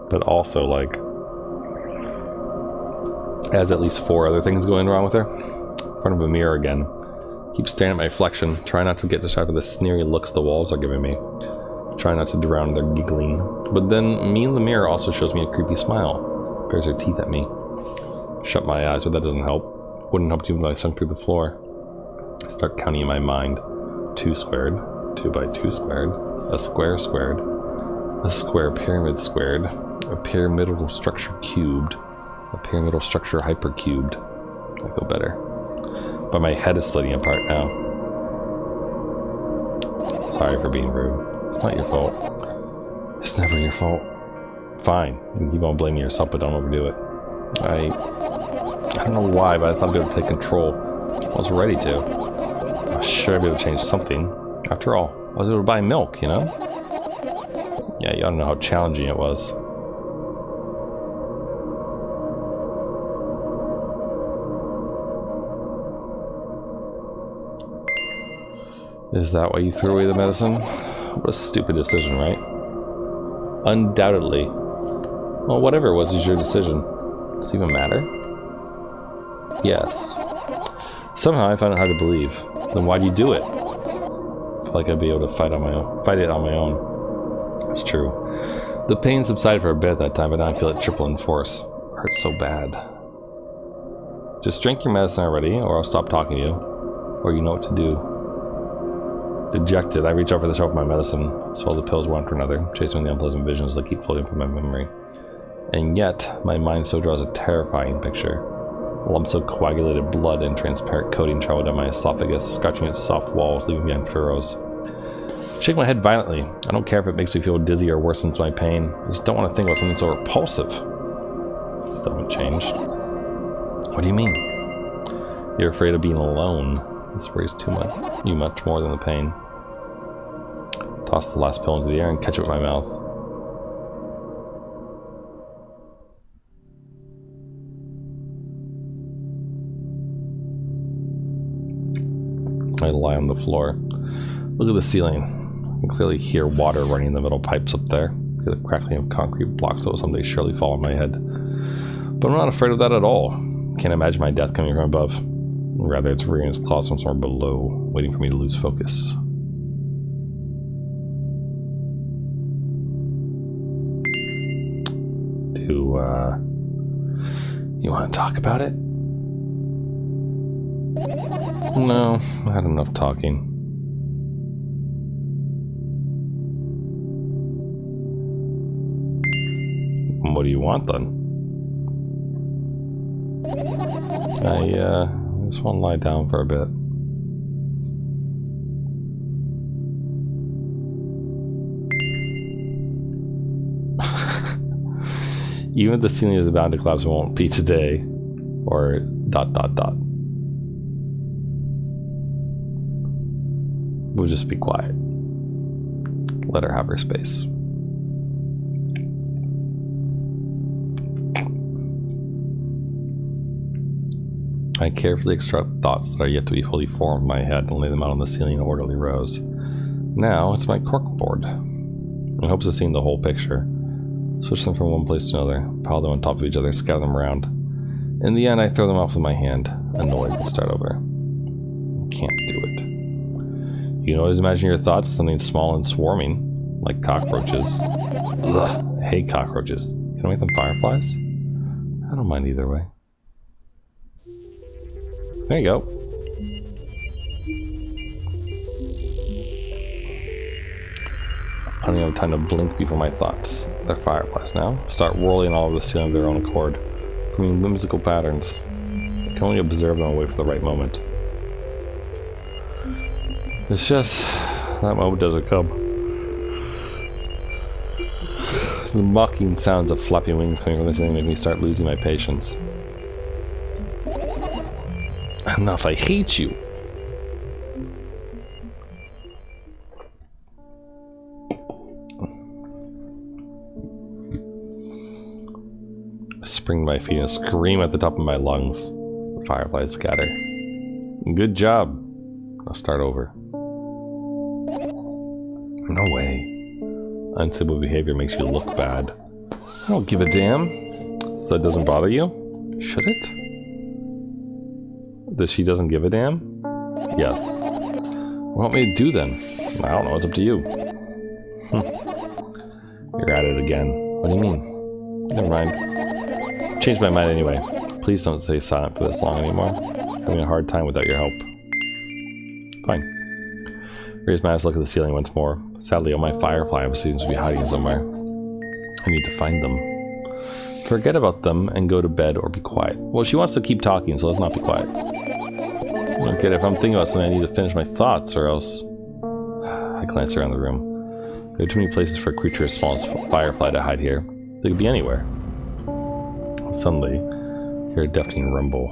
Speaker 1: but also like has at least 4 other things going wrong with her. In front of a mirror again. Keep staring at my reflection, try not to get distracted by the sneery looks the walls are giving me. Try not to drown their giggling. But then me in the mirror also shows me a creepy smile. Bares her teeth at me. Shut my eyes, but that doesn't help. Wouldn't help even though I sunk through the floor. I start counting in my mind. 2 squared. 2 by 2 squared. A square squared. A square pyramid squared. A pyramidal structure cubed. A pyramidal structure hypercubed. I feel better. But my head is splitting apart now. Sorry for being rude. It's not your fault. It's never your fault. Fine. You can keep on blaming yourself, but don't overdo it. I don't know why, but I thought I'd be able to take control. I was ready to. I was sure I'd be able to change something. After all, I was able to buy milk, you know? Yeah, you ought to know how challenging it was. Is that why you threw away the medicine? What a stupid decision, right? Undoubtedly. Well, whatever it was your decision. Does it even matter? Yes. Somehow I found it hard to believe. Then why'd you do it? I feel like I'd be able to fight it on my own. It's true. The pain subsided for a bit at that time, but now I feel it triple in force. It hurts so bad. Just drink your medicine already, or I'll stop talking to you. Or you know what to do. Dejected, I reach out for the shelf of my medicine, swallow the pills one after another, chasing the unpleasant visions that keep floating from my memory. And yet, my mind still draws a terrifying picture. Lumps of coagulated blood and transparent coating travel down my esophagus, scratching its soft walls, leaving behind furrows. I shake my head violently. I don't care if it makes me feel dizzy or worsens my pain. I just don't want to think about something so repulsive. Still haven't changed. What do you mean? You're afraid of being alone. This worries you much more than the pain. Toss the last pill into the air and catch it with my mouth. I lie on the floor. Look at the ceiling. I can clearly hear water running in the metal pipes up there. I hear the crackling of concrete blocks that will someday surely fall on my head. But I'm not afraid of that at all. Can't imagine my death coming from above. Rather, it's rearing its claws from somewhere below, waiting for me to lose focus. You want to talk about it? No, I had enough talking. What do you want, then? I just want to lie down for a bit. Even if the ceiling is bound to collapse, it won't be today. Or ... We'll just be quiet. Let her have her space. I carefully extract thoughts that are yet to be fully formed in my head and lay them out on the ceiling in orderly rows. Now it's my corkboard. In hopes of seeing the whole picture. Switch them from one place to another, pile them on top of each other, scatter them around. In the end, I throw them off with my hand, annoyed, and start over. Can't do it. You can always imagine your thoughts as something small and swarming, like cockroaches. Ugh, I hate cockroaches. Can I make them fireflies? I don't mind either way. There you go. I don't even have time to blink before my thoughts. They're fireflies now. Start whirling all over the ceiling of their own accord, forming whimsical patterns. I can only observe them and wait for the right moment. It's just that moment doesn't come. The mocking sounds of flapping wings coming from the ceiling make me start losing my patience. Enough, I hate you. I spring to my feet and scream at the top of my lungs. The fireflies scatter. Good job. I'll start over. No way. Unstable behavior makes you look bad. I don't give a damn. That doesn't bother you? Should it? That she doesn't give a damn? Yes. What do you want me to do then? I don't know, it's up to you. You're at it again. What do you mean? Never mind. Changed my mind anyway. Please don't stay silent for this long anymore. I'm having a hard time without your help. Fine. Raise my eyes, look at the ceiling once more. Sadly, all my firefly seems to be hiding somewhere. I need to find them. Forget about them and go to bed or be quiet. Well, she wants to keep talking, so let's not be quiet. Okay, if I'm thinking about something, I need to finish my thoughts or else... I glance around the room. There are too many places for a creature as small as Firefly to hide here. They could be anywhere. Suddenly, I hear a deafening rumble.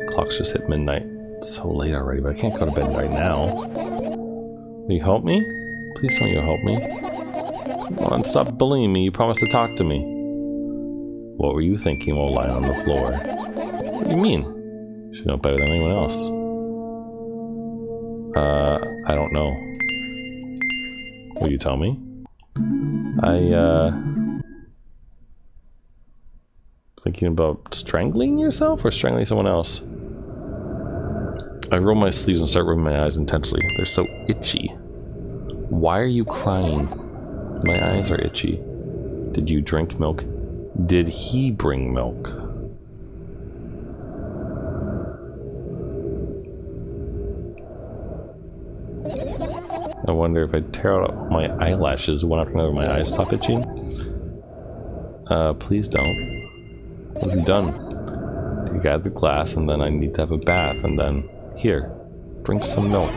Speaker 1: Clock's just hit midnight. It's so late already, but I can't go to bed right now. Will you help me? Please tell me you'll help me. Come on, stop bullying me. You promised to talk to me. What were you thinking while lying on the floor? What do you mean? You should know better than anyone else. I don't know. Will you tell me? Thinking about strangling yourself or strangling someone else? I roll my sleeves and start rubbing my eyes intensely. They're so itchy. Why are you crying? My eyes are itchy. Did you drink milk? Did he bring milk? I wonder if I tear out my eyelashes one after another, my eyes stop itching. Please don't. What have you done? You got the glass, and then I need to have a bath, and then here, drink some milk.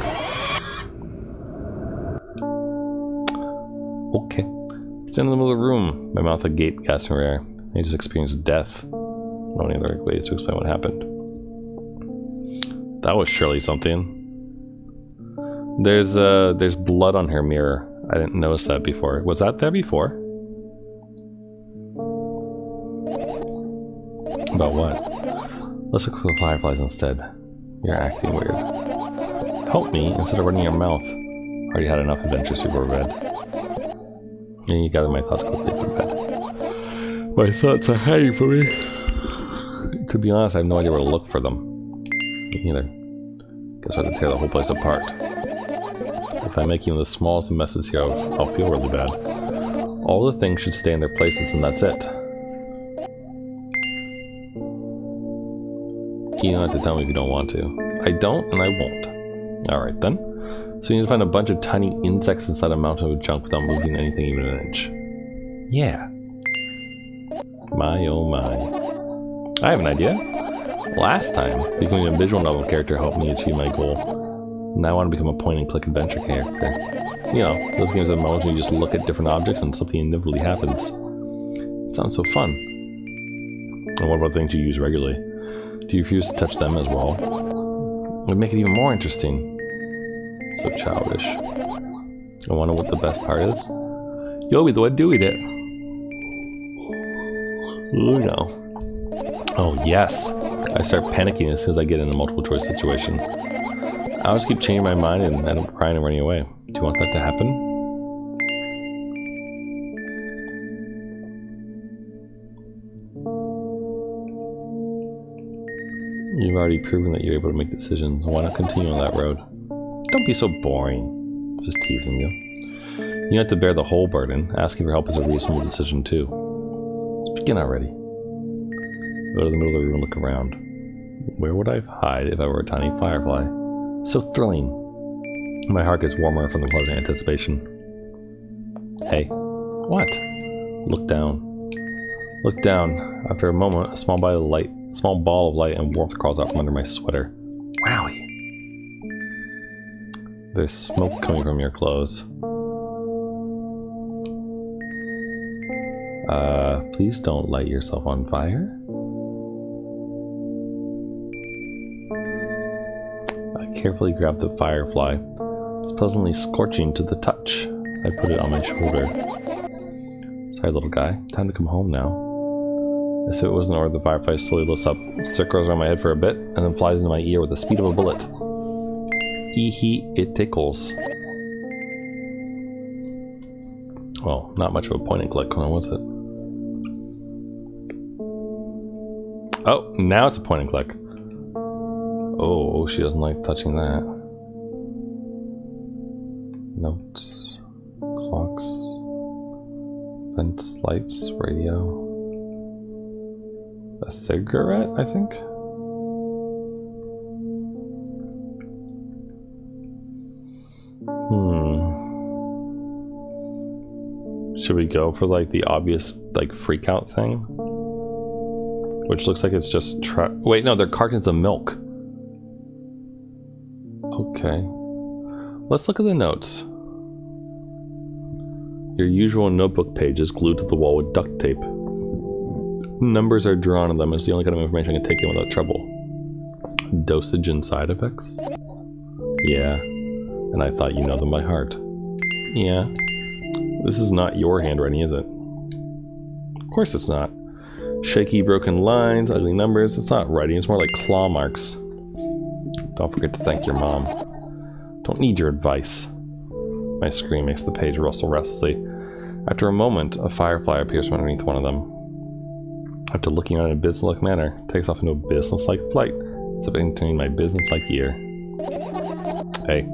Speaker 1: Okay. Stand in the middle of the room, my mouth agape, gasping for air. I just experienced death. No any other ways to explain what happened. That was surely something. There's blood on her mirror. I didn't notice that before. Was that there before? About what? Let's look for the fireflies instead. You're acting weird. Help me instead of running your mouth. Already had enough adventures before bed. And you gather my thoughts quickly for bed. My thoughts are hiding from me. To be honest, I have no idea where to look for them. Me neither. Guess I have to tear the whole place apart. If I make even the smallest of messes here, I'll feel really bad. All the things should stay in their places and that's it. You don't have to tell me if you don't want to. I don't and I won't. Alright then. So you need to find a bunch of tiny insects inside a mountain of junk without moving anything even an inch. Yeah. My oh my. I have an idea. Last time, becoming a visual novel character helped me achieve my goal. Now I want to become a point-and-click adventure character. You know, those games have moments when you just look at different objects and something inevitably happens. It sounds so fun. And what about things you use regularly? Do you refuse to touch them as well? It would make it even more interesting. So childish. I wonder what the best part is. You'll be the one doing it. Oh no. Oh yes. I start panicking as soon as I get in a multiple choice situation. I always keep changing my mind and end up crying and running away. Do you want that to happen? You've already proven that you're able to make decisions. Why not continue on that road? Don't be so boring. Just teasing you. You have to bear the whole burden. Asking for help is a reasonable decision too. Let's begin already. Go to the middle of the room and look around. Where would I hide if I were a tiny firefly? So thrilling. My heart gets warmer from the pleasant anticipation. Hey. What? Look down. Look down. After a moment, a small ball of light and warmth crawls out from under my sweater. Wowie. There's smoke coming from your clothes. Please don't light yourself on fire. I carefully grab the firefly. It's pleasantly scorching to the touch. I put it on my shoulder. Sorry, little guy. Time to come home now. As if it wasn't over, the firefly slowly lifts up, circles around my head for a bit, and then flies into my ear with the speed of a bullet. Hee, it tickles. Well, not much of a point and click, was it? Oh, now it's a point and click. Oh, she doesn't like touching that. Notes, clocks, vents, lights, radio. A cigarette, I think? Should we go for like the obvious like freak out thing? Which looks like it's just wait, no, they're cartons of milk. Okay. Let's look at the notes. Your usual notebook page is glued to the wall with duct tape. Numbers are drawn on them. It's the only kind of information I can take in without trouble. Dosage and side effects? Yeah. And I thought you know them by heart. Yeah. This is not your handwriting, is it? Of course it's not. Shaky, broken lines, ugly numbers. It's not writing, it's more like claw marks. Don't forget to thank your mom. Don't need your advice. My scream makes the page rustle restlessly. After a moment, a firefly appears from underneath one of them. After looking at it in a businesslike manner, takes off into a businesslike flight, as if entering my businesslike ear. Hey,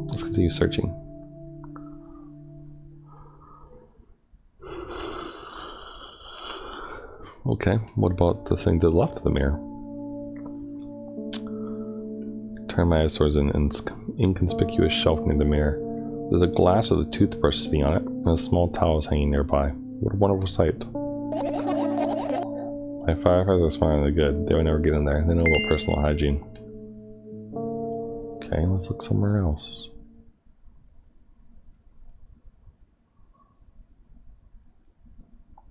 Speaker 1: let's continue searching. Okay, what about the thing to the left of the mirror? Turn my eyes towards an inconspicuous shelf near the mirror. There's a glass with a toothbrush sitting on it, and a small towel is hanging nearby. What a wonderful sight. My fireflies are smart and they're good. They would never get in there. They know about personal hygiene. Okay, let's look somewhere else.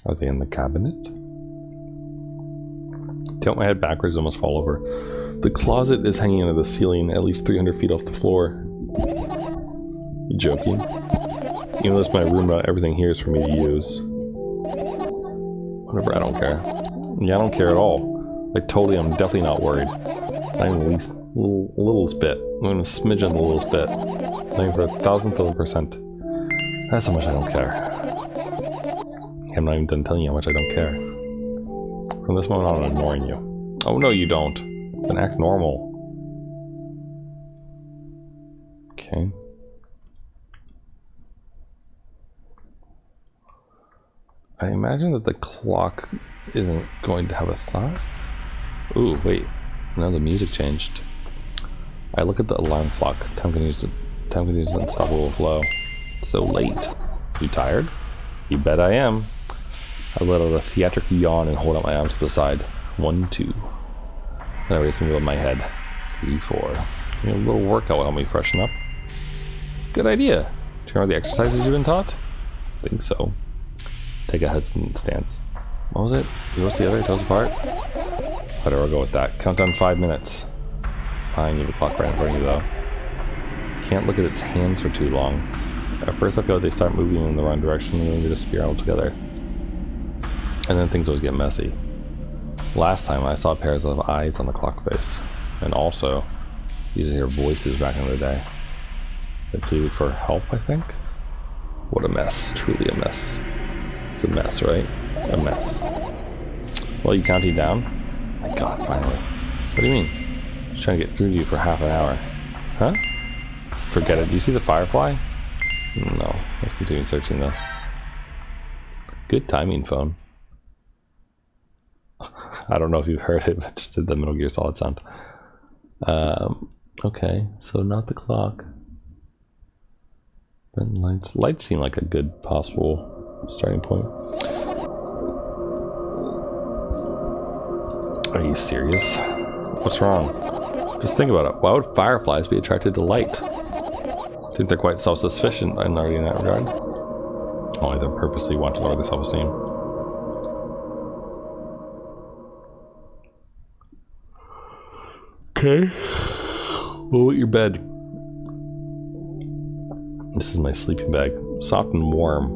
Speaker 1: Are they in the cabinet? Tilt my head backwards, almost fall over. The closet is hanging under the ceiling, at least 300 feet off the floor. You joking? Even though it's my room, not everything here is for me to use. Whatever, I don't care. Yeah, I don't care at all. Like, totally, I'm definitely not worried. Not even the least, little bit. Not even a smidge on the little bit. Not even for 1,000th of a percent. That's how much I don't care. I'm not even done telling you how much I don't care. From this moment on, I'm ignoring you. Oh, no, you don't. Then act normal. Okay. I imagine that the clock isn't going to have a thought. Ooh, wait. Now the music changed. I look at the alarm clock. Time continues an unstoppable flow. It's so late. You tired? You bet I am. I let out a theatrical yawn and hold out my arms to the side. 1, 2. Then I raise them above my head. 3, 4. A little workout will help me freshen up. Good idea. Do you remember the exercises you've been taught? I think so. Take a hesitant stance. What was it? Toes together, toes apart? Whatever, I'll go with that. Count down 5 minutes. Fine, you have a clock right in front of you though. Can't look at its hands for too long. At first I feel like they start moving in the wrong direction and then they disappear altogether. And then things always get messy. Last time I saw pairs of eyes on the clock face. And also, used to hear voices back in the day. They pleaded for help, I think? What a mess. Truly a mess. It's a mess, right? A mess. Well, you counting down? My god, finally. What do you mean? Just trying to get through to you for half an hour. Huh? Forget it. Do you see the firefly? No. Let's continue searching though. Good timing, phone. I don't know if you've heard it, but just did the Metal Gear Solid sound. Okay, so not the clock. But lights seem like a good possible starting point. Are you serious? What's wrong? Just think about it. Why would fireflies be attracted to light? I think they're quite self-sufficient in that regard. Only they purposely want to lower their self-esteem. Okay. What about your bed? This is my sleeping bag. Soft and warm.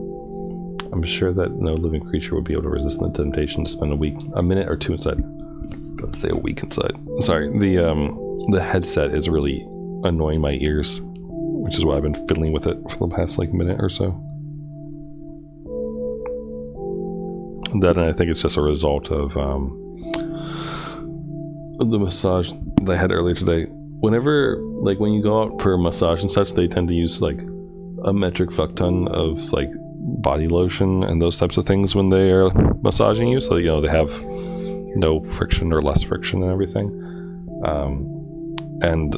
Speaker 1: I'm sure that no living creature would be able to resist the temptation to spend a minute or two inside. Let's say a week inside. Sorry, the headset is really annoying my ears, which is why I've been fiddling with it for the past like minute or so. That, and I think it's just a result of the massage that I had earlier today. Whenever, like, when you go out for a massage and such, they tend to use like a metric fuck ton of like body lotion and those types of things when they are massaging you, so you know they have no friction or less friction and everything. And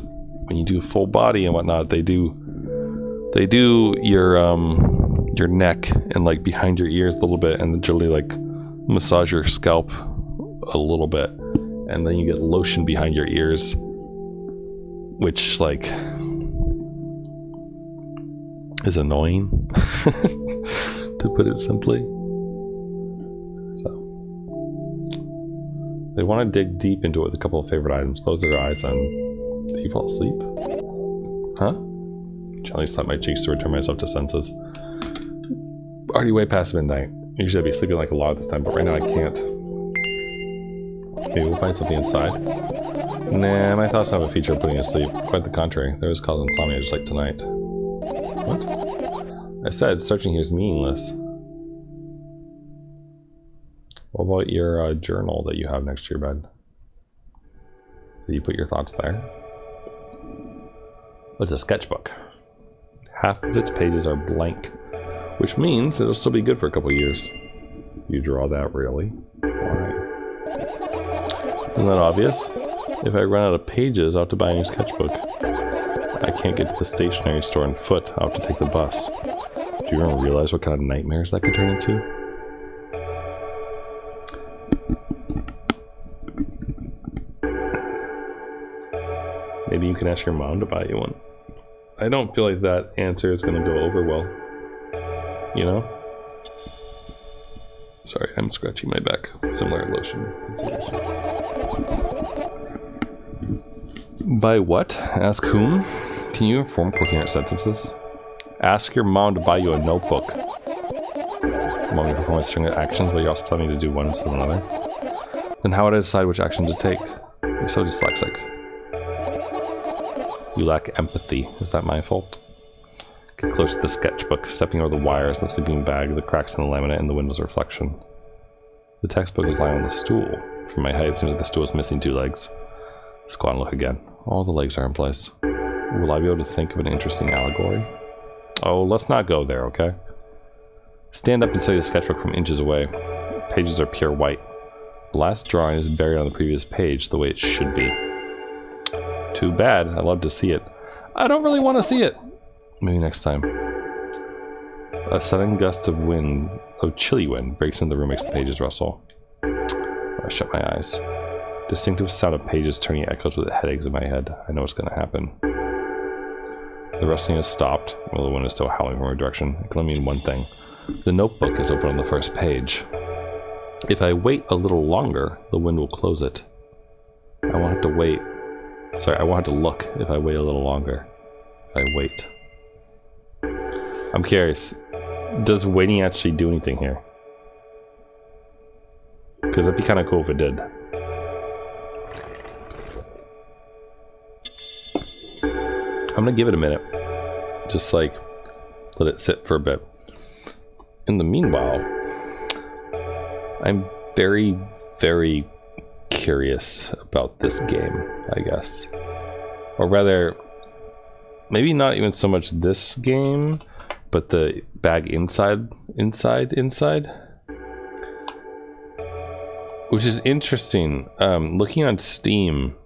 Speaker 1: when you do full body and whatnot, they do your neck and like behind your ears a little bit, and generally like massage your scalp a little bit, and then you get lotion behind your ears, which like is annoying to put it simply. So they want to dig deep into it with a couple of favorite items. Close their eyes and did you fall asleep? Huh? Gently slap my cheeks to return myself to senses. Already way past midnight. Usually I'd be sleeping like a lot at this time, but right now I can't. Maybe we'll find something inside. Nah, my thoughts don't have a feature of putting you to sleep. Quite the contrary. They always cause insomnia just like tonight. What? I said searching here is meaningless. What about your journal that you have next to your bed? Did you put your thoughts there? It's a sketchbook. Half of its pages are blank, which means it'll still be good for a couple years. You draw that, really? Why? Isn't that obvious? If I run out of pages, I'll have to buy a new sketchbook. I can't get to the stationery store on foot. I'll have to take the bus. Do you even realize what kind of nightmares that could turn into? Maybe you can ask your mom to buy you one. I don't feel like that answer is going to go over well. You know? Sorry, I'm scratching my back. Similar lotion. By what? Ask whom? Can you inform coherent sentences? Ask your mom to buy you a notebook. Want me to perform a string of actions, but you also tell me to do one instead of another? Then how would I decide which action to take? You're so dyslexic. You lack empathy. Is that my fault? Get close to the sketchbook, stepping over the wires in the sleeping bag, the cracks in the laminate, and the window's reflection. The textbook is lying on the stool. From my height, it seems like the stool is missing 2 legs. Let's go on and look again. All the legs are in place. Will I be able to think of an interesting allegory? Oh, let's not go there, okay? Stand up and study the sketchbook from inches away. Pages are pure white. The last drawing is buried on the previous page, the way it should be. Too bad. I'd love to see it. I don't really want to see it. Maybe next time. A sudden gust of wind, of chilly wind, breaks into the room, makes the pages rustle. I shut my eyes. Distinctive sound of pages turning echoes with headaches in my head. I know what's going to happen. The rustling has stopped, while the wind is still howling from our direction. It can only mean one thing. The notebook is open on the first page. If I wait a little longer, the wind will close it. I won't have to wait. Sorry, I won't have to look if I wait a little longer. If I wait. I'm curious. Does waiting actually do anything here? Because that'd be kind of cool if it did. I'm gonna give it a minute. Just like, let it sit for a bit. In the meanwhile, I'm very, very curious about this game, I guess. Or rather, maybe not even so much this game, but the bag inside. Which is interesting. Looking on Steam,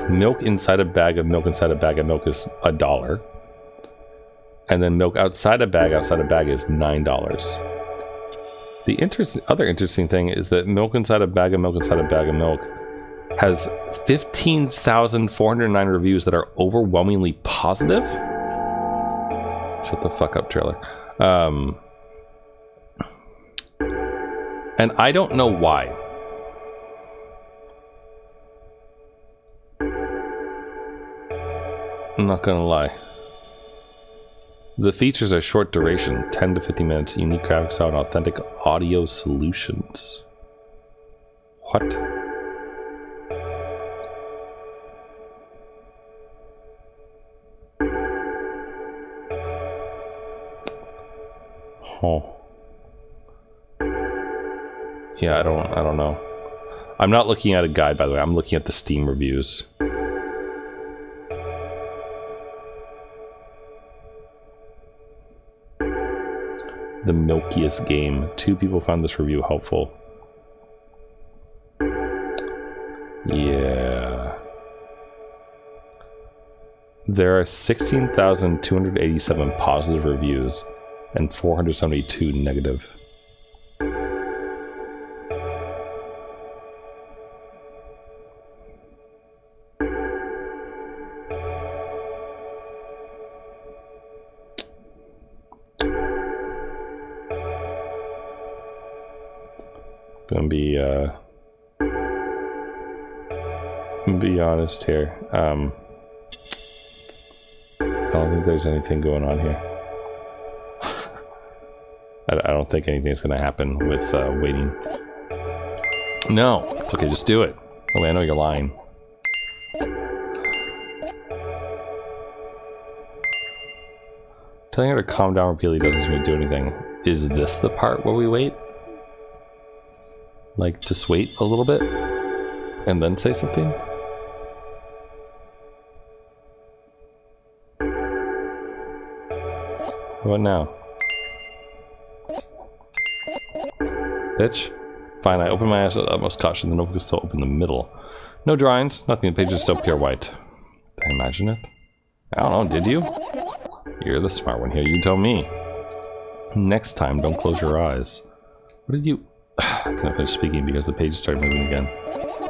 Speaker 1: milk inside a bag of milk inside a bag of milk is $1. And then milk outside a bag is $9. The other interesting thing is that milk inside a bag of milk inside a bag of milk has 15,409 reviews that are overwhelmingly positive. Shut the fuck up, trailer. And I don't know why. I'm not gonna lie. The features are short duration, 10 to 50 minutes, unique graphics style, and authentic audio solutions. What? Oh. Yeah, I don't know. I'm not looking at a guide, by the way. I'm looking at the Steam reviews. The milkiest game. 2 people found this review helpful. Yeah. There are 16,287 positive reviews and 472 negative. gonna be honest here. I don't think there's anything going on here. I don't think anything's gonna happen with waiting. No, it's okay, just do it. Oh, wait, I know you're lying. Telling her to calm down repeatedly doesn't seem to do anything. Is this the part where we wait? Like, just wait a little bit and then say something? How about now? Bitch. Fine, I open my eyes with the utmost caution. The notebook is still open in the middle. No drawings, nothing. The page is still pure white. Did I imagine it? I don't know, did you? You're the smart one here, you tell me. Next time, don't close your eyes. What did you... I couldn't finish speaking because the page started moving again.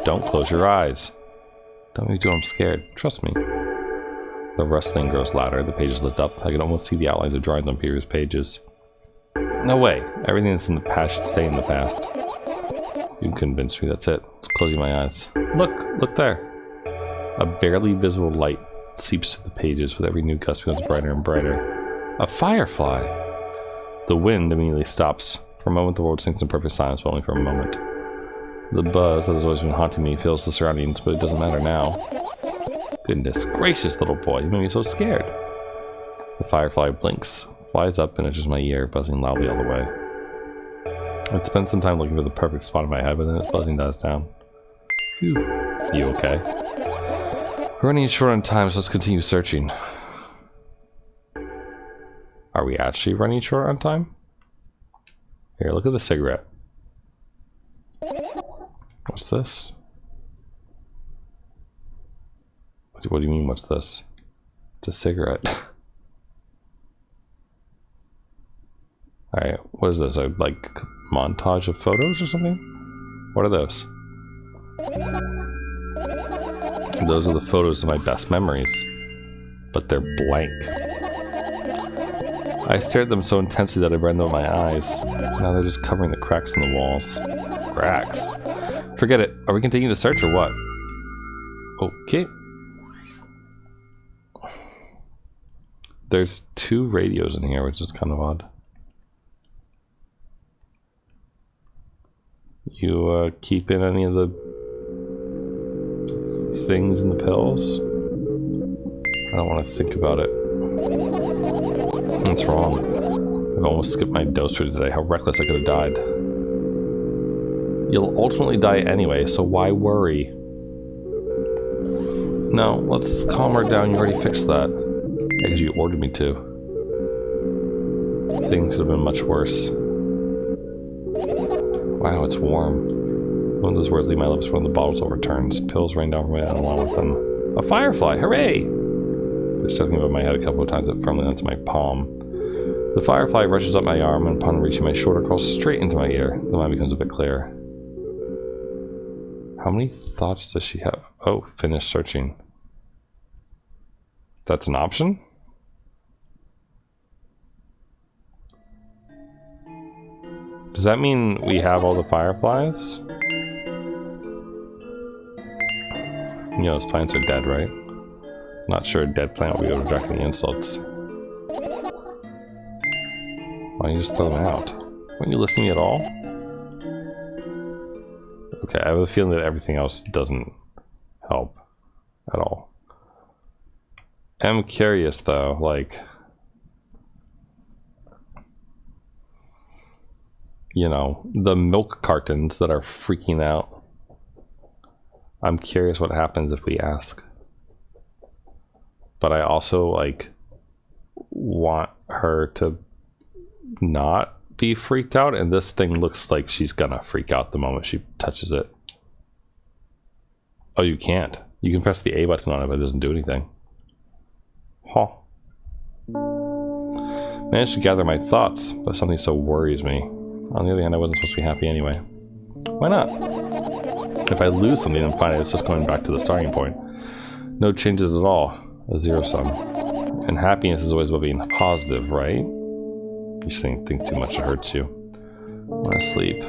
Speaker 1: Don't close your eyes. Don't make me do it, I'm scared. Trust me. The rustling grows louder, the pages lit up. I can almost see the outlines of drawings on previous pages. No way. Everything that's in the past should stay in the past. You convinced me, that's it. It's closing my eyes. Look there. A barely visible light seeps through the pages. With every new gust becomes brighter and brighter. A firefly! The wind immediately stops. For a moment the world sinks in perfect silence, but only for a moment. The buzz that has always been haunting me fills the surroundings, but it doesn't matter now. Goodness gracious, little boy, you made me so scared. The firefly blinks, flies up and itches my ear, buzzing loudly all the way. I'd spent some time looking for the perfect spot in my head, but then its buzzing dies down. Phew. You okay? We're running short on time, so let's continue searching. Are we actually running short on time? Here, look at the cigarette. What's this? What do you mean, what's this? It's a cigarette. Alright, what is this? A, like, montage of photos or something? What are those? Those are the photos of my best memories. But they're blank. I stared at them so intensely that I burned them with my eyes. Now they're just covering the cracks in the walls. Cracks? Forget it. Are we continuing the search or what? Okay. There's 2 radios in here, which is kind of odd. You keeping any of the things in the pills? I don't want to think about it. What's wrong? I've almost skipped my dose for today. How reckless I could have died. You'll ultimately die anyway, so why worry? No, let's calm her down. You already fixed that. Because you ordered me to. Things could have been much worse. Wow, it's warm. One of those words leave my lips when the bottles overturns. Pills rain down from my head along with them. A firefly! Hooray! There's something above my head a couple of times that firmly onto my palm. The firefly rushes up my arm, and upon reaching my shoulder, crawls straight into my ear. The mind becomes a bit clearer. How many thoughts does she have? Oh, finish searching. That's an option? Does that mean we have all the fireflies? You know, those plants are dead, right? Not sure a dead plant will be able to direct any insults. Why don't you just throw them out? Weren't you listening at all? Okay, I have a feeling that everything else doesn't help at all. I'm curious though, like, you know, the milk cartons that are freaking out. I'm curious what happens if we ask. But I also, like, want her to not be freaked out, and this thing looks like she's gonna freak out the moment she touches it. Oh, you can't. You can press the A button on it, but it doesn't do anything. Huh. Managed to gather my thoughts, but something so worries me. On the other hand, I wasn't supposed to be happy anyway. Why not? If I lose something and find it's just going back to the starting point. No changes at all. A zero sum. And happiness is always about being positive, right? You just think too much, it hurts you. I want to sleep.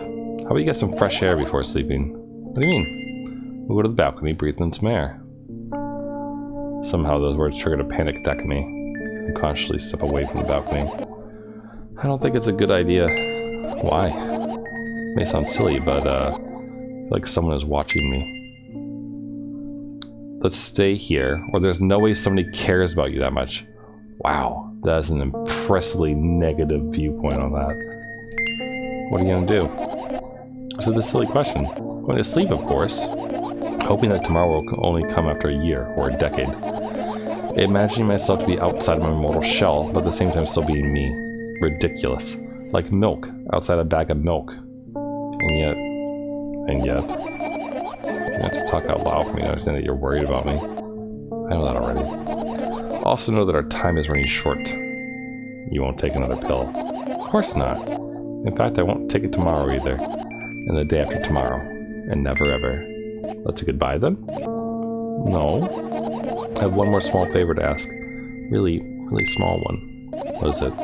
Speaker 1: How about you get some fresh air before sleeping? What do you mean? We'll go to the balcony, breathe in some air. Somehow those words triggered a panic attack in me. I unconsciously step away from the balcony. I don't think it's a good idea. Why? It may sound silly, but I feel like someone is watching me. Let's stay here, or there's no way somebody cares about you that much. Wow, that is an impressively negative viewpoint on that. What are you gonna do? So this silly question. I'm going to sleep, of course, hoping that tomorrow will only come after a year or a decade. Imagining myself to be outside my mortal shell, but at the same time still being me. Ridiculous. Like milk outside a bag of milk. And yet, you have to talk out loud for me to understand that you're worried about me. I know that already. Also know that our time is running short. You won't take another pill. Of course not. In fact, I won't take it tomorrow either. And the day after tomorrow. And never ever. That's a goodbye then? No. I have one more small favor to ask. Really, really small one. What is it?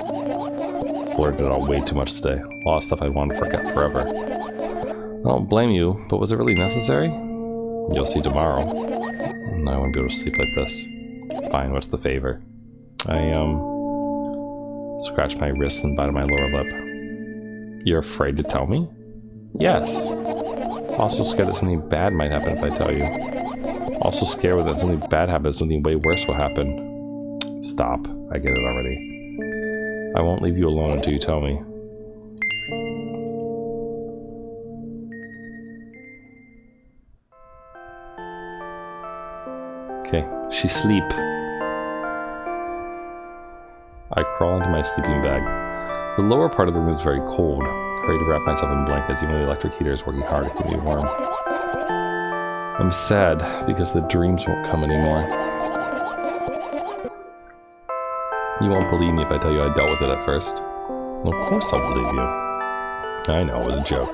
Speaker 1: Blurted out way too much today. A lot of stuff I want to forget forever. I don't blame you, but was it really necessary? You'll see tomorrow. I won't be able to sleep like this. Fine, what's the favor? I, scratch my wrist and bite on my lower lip. You're afraid to tell me? Yes. Also scared that something bad might happen if I tell you. Also scared that something bad happens, something way worse will happen. Stop. I get it already. I won't leave you alone until you tell me. Okay, she sleep. I crawl into my sleeping bag. The lower part of the room is very cold. I hurry to wrap myself in blankets, even though the electric heater is working hard to keep me warm. I'm sad because the dreams won't come anymore. You won't believe me if I tell you I dealt with it at first. Well, of course I'll believe you. I know, it was a joke.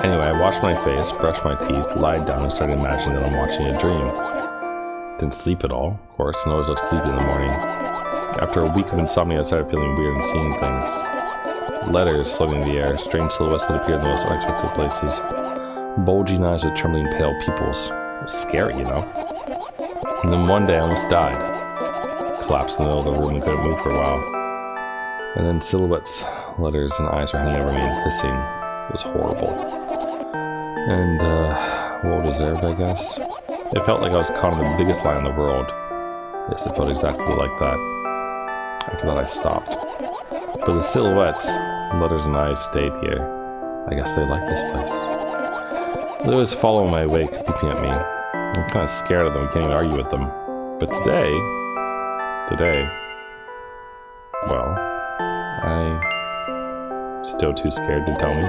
Speaker 1: Anyway, I washed my face, brushed my teeth, lied down, and started imagining that I'm watching a dream. Didn't sleep at all, of course, and always looked sleepy in the morning. After a week of insomnia, I started feeling weird and seeing things. Letters floating in the air, strange silhouettes that appeared in the most unexpected places. Bulging eyes with trembling pale pupils. It was scary, you know? And then one day I almost died. Collapsed in the middle of the room and couldn't move for a while. And then silhouettes, letters, and eyes were hanging over me and hissing. It was horrible. And, well deserved, I guess. It felt like I was caught in the biggest lie in the world. Yes, it felt exactly like that. After that I stopped. But the silhouettes, letters, and eyes stayed here. I guess they liked this place. They always follow my wake, peeping at me. I'm kind of scared of them, can't even argue with them. But today, well, I'm still too scared to tell me.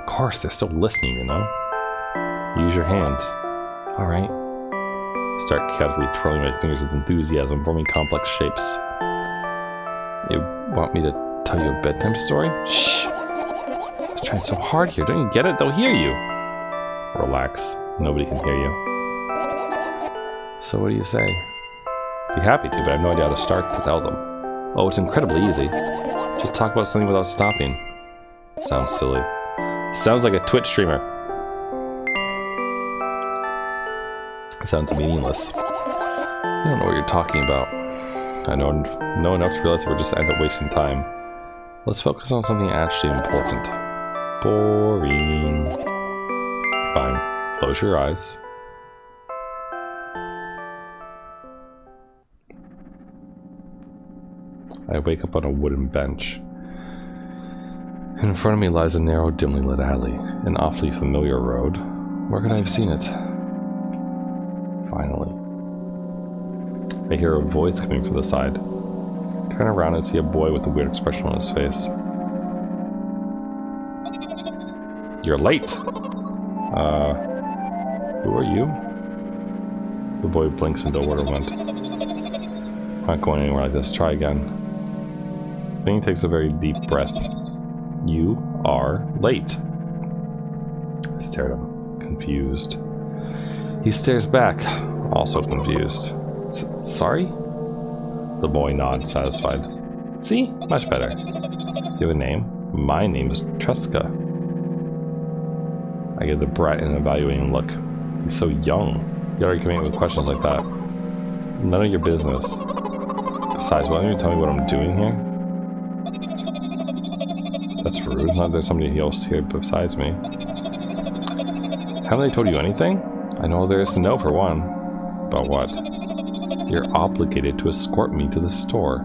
Speaker 1: Of course, they're still listening, you know? Use your hands. Alright. Start chaotically twirling my fingers with enthusiasm, forming complex shapes. You want me to tell you a bedtime story? Shh! I was trying so hard here, don't you get it? They'll hear you! Relax, nobody can hear you. So what do you say? Be happy to, but I have no idea how to start to tell them. Oh, it's incredibly easy. Just talk about something without stopping. Sounds silly. Sounds like a Twitch streamer. Sounds meaningless. You don't know what you're talking about. I know enough to realize that we'll just end up wasting time. Let's focus on something actually important. Boring. Fine. Close your eyes. I wake up on a wooden bench. In front of me lies a narrow, dimly lit alley, an awfully familiar road. Where could I have seen it? Finally. I hear a voice coming from the side. Turn around and see a boy with a weird expression on his face. You're late! Who are you? The boy blinks and nowhere went. I'm not going anywhere like this. Try again. Then he takes a very deep breath. You are late. I stare at him, confused. He stares back, also confused. Sorry? The boy nods, satisfied. See? Much better. You have a name? My name is Tresca. I give the brat an evaluating look. He's so young. You already come in with questions like that. None of your business. Besides, why don't you tell me what I'm doing here? That's rude. Not that there's somebody else here besides me. Haven't they told you anything? I know all there is to know, for one. About what? You're obligated to escort me to the store.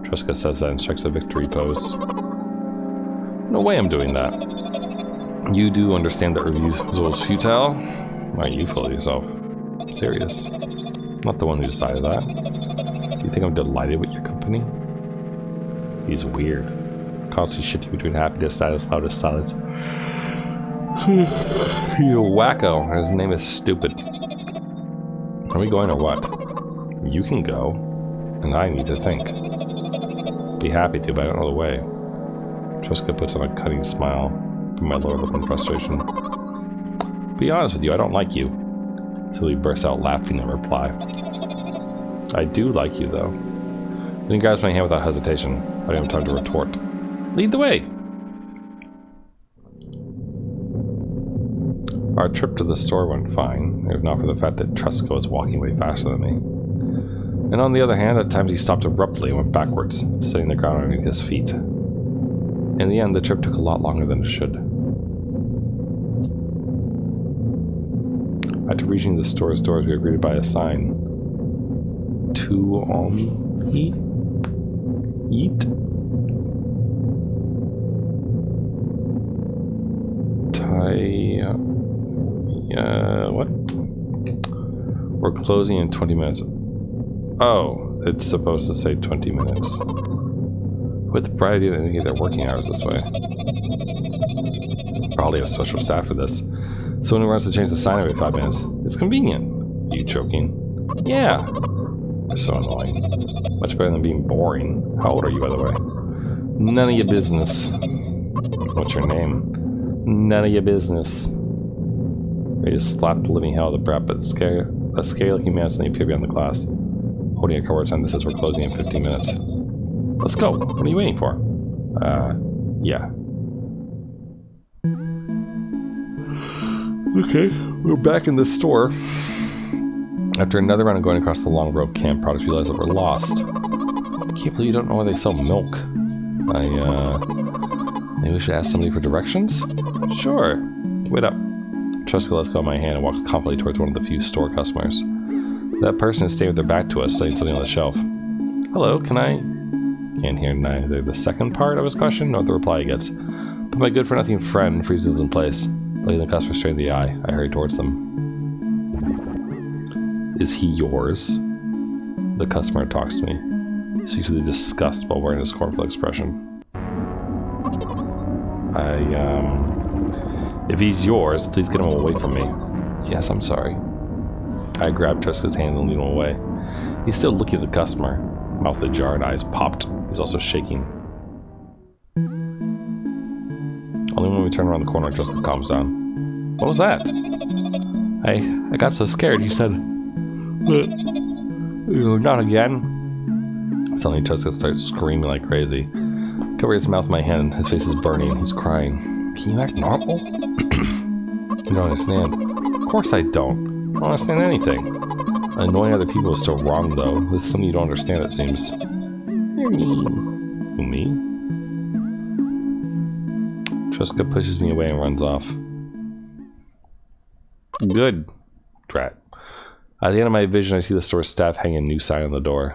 Speaker 1: Triska says that and strikes a victory pose. No way I'm doing that. You do understand that refusal is futile? Why are you full of yourself? Serious. I'm not the one who decided that. You think I'm delighted with your company? He's weird. Constantly shifting between happiness, sadness, loudest silence. You wacko. His name is stupid. Are we going or what? You can go. And I need to think. Be happy to, but I don't know the way. Triska puts on a cunning smile from my lower lip in frustration. Be honest with you, I don't like you. So he bursts out laughing in reply. I do like you, though. Then he grabs my hand without hesitation. I don't have time to retort. Lead the way! Our trip to the store went fine, if not for the fact that Triska was walking way faster than me. And on the other hand, at times he stopped abruptly and went backwards, setting the ground underneath his feet. In the end, the trip took a lot longer than it should. After reaching the store's doors, we were greeted by a sign. To eat? Eat? What? We're closing in 20 minutes. Oh, it's supposed to say 20 minutes. With the bright idea to indicate their working hours this way. Probably have special staff for this. Someone who runs to change the sign every 5 minutes. It's convenient. Are you joking? Yeah. They're so annoying. Much better than being boring. How old are you, by the way? None of your business. What's your name? None of your business. Ready to slap the living hell out of the brat, but a scary-looking man suddenly appeared behind the glass, holding a cardboard sign that says we're closing in 15 minutes. Let's go. What are you waiting for? Yeah. Okay, we're back in the store. After another round of going across the long row of canned products, we realized that we're lost. I can't believe you don't know where they sell milk. Maybe we should ask somebody for directions? Sure. Wait up. Triska lets go of my hand and walks confidently towards one of the few store customers. That person is staying with their back to us, setting something on the shelf. Hello, can I... Can't hear neither the second part of his question nor the reply he gets. But my good-for-nothing friend freezes in place. Looking the customer straight in the eye, I hurry towards them. Is he yours? The customer talks to me. Speaks with disgust while wearing a scornful expression. If he's yours, please get him away from me. Yes, I'm sorry. I grabbed Triska's hand and lead him away. He's still looking at the customer, mouth ajar and eyes popped. He's also shaking. Only when we turn around the corner, Triska calms down. What was that? I got so scared. You said, not again. Suddenly, Triska starts screaming like crazy. Cover his mouth with my hand. His face is burning. He's crying. Can you act normal? You don't understand. Of course I don't. I don't understand anything. Annoying other people is still wrong, though. This is something you don't understand, it seems. You're mean. Who, me? Triska pushes me away and runs off. Good. Drat. At the end of my vision, I see the store staff hanging a new sign on the door.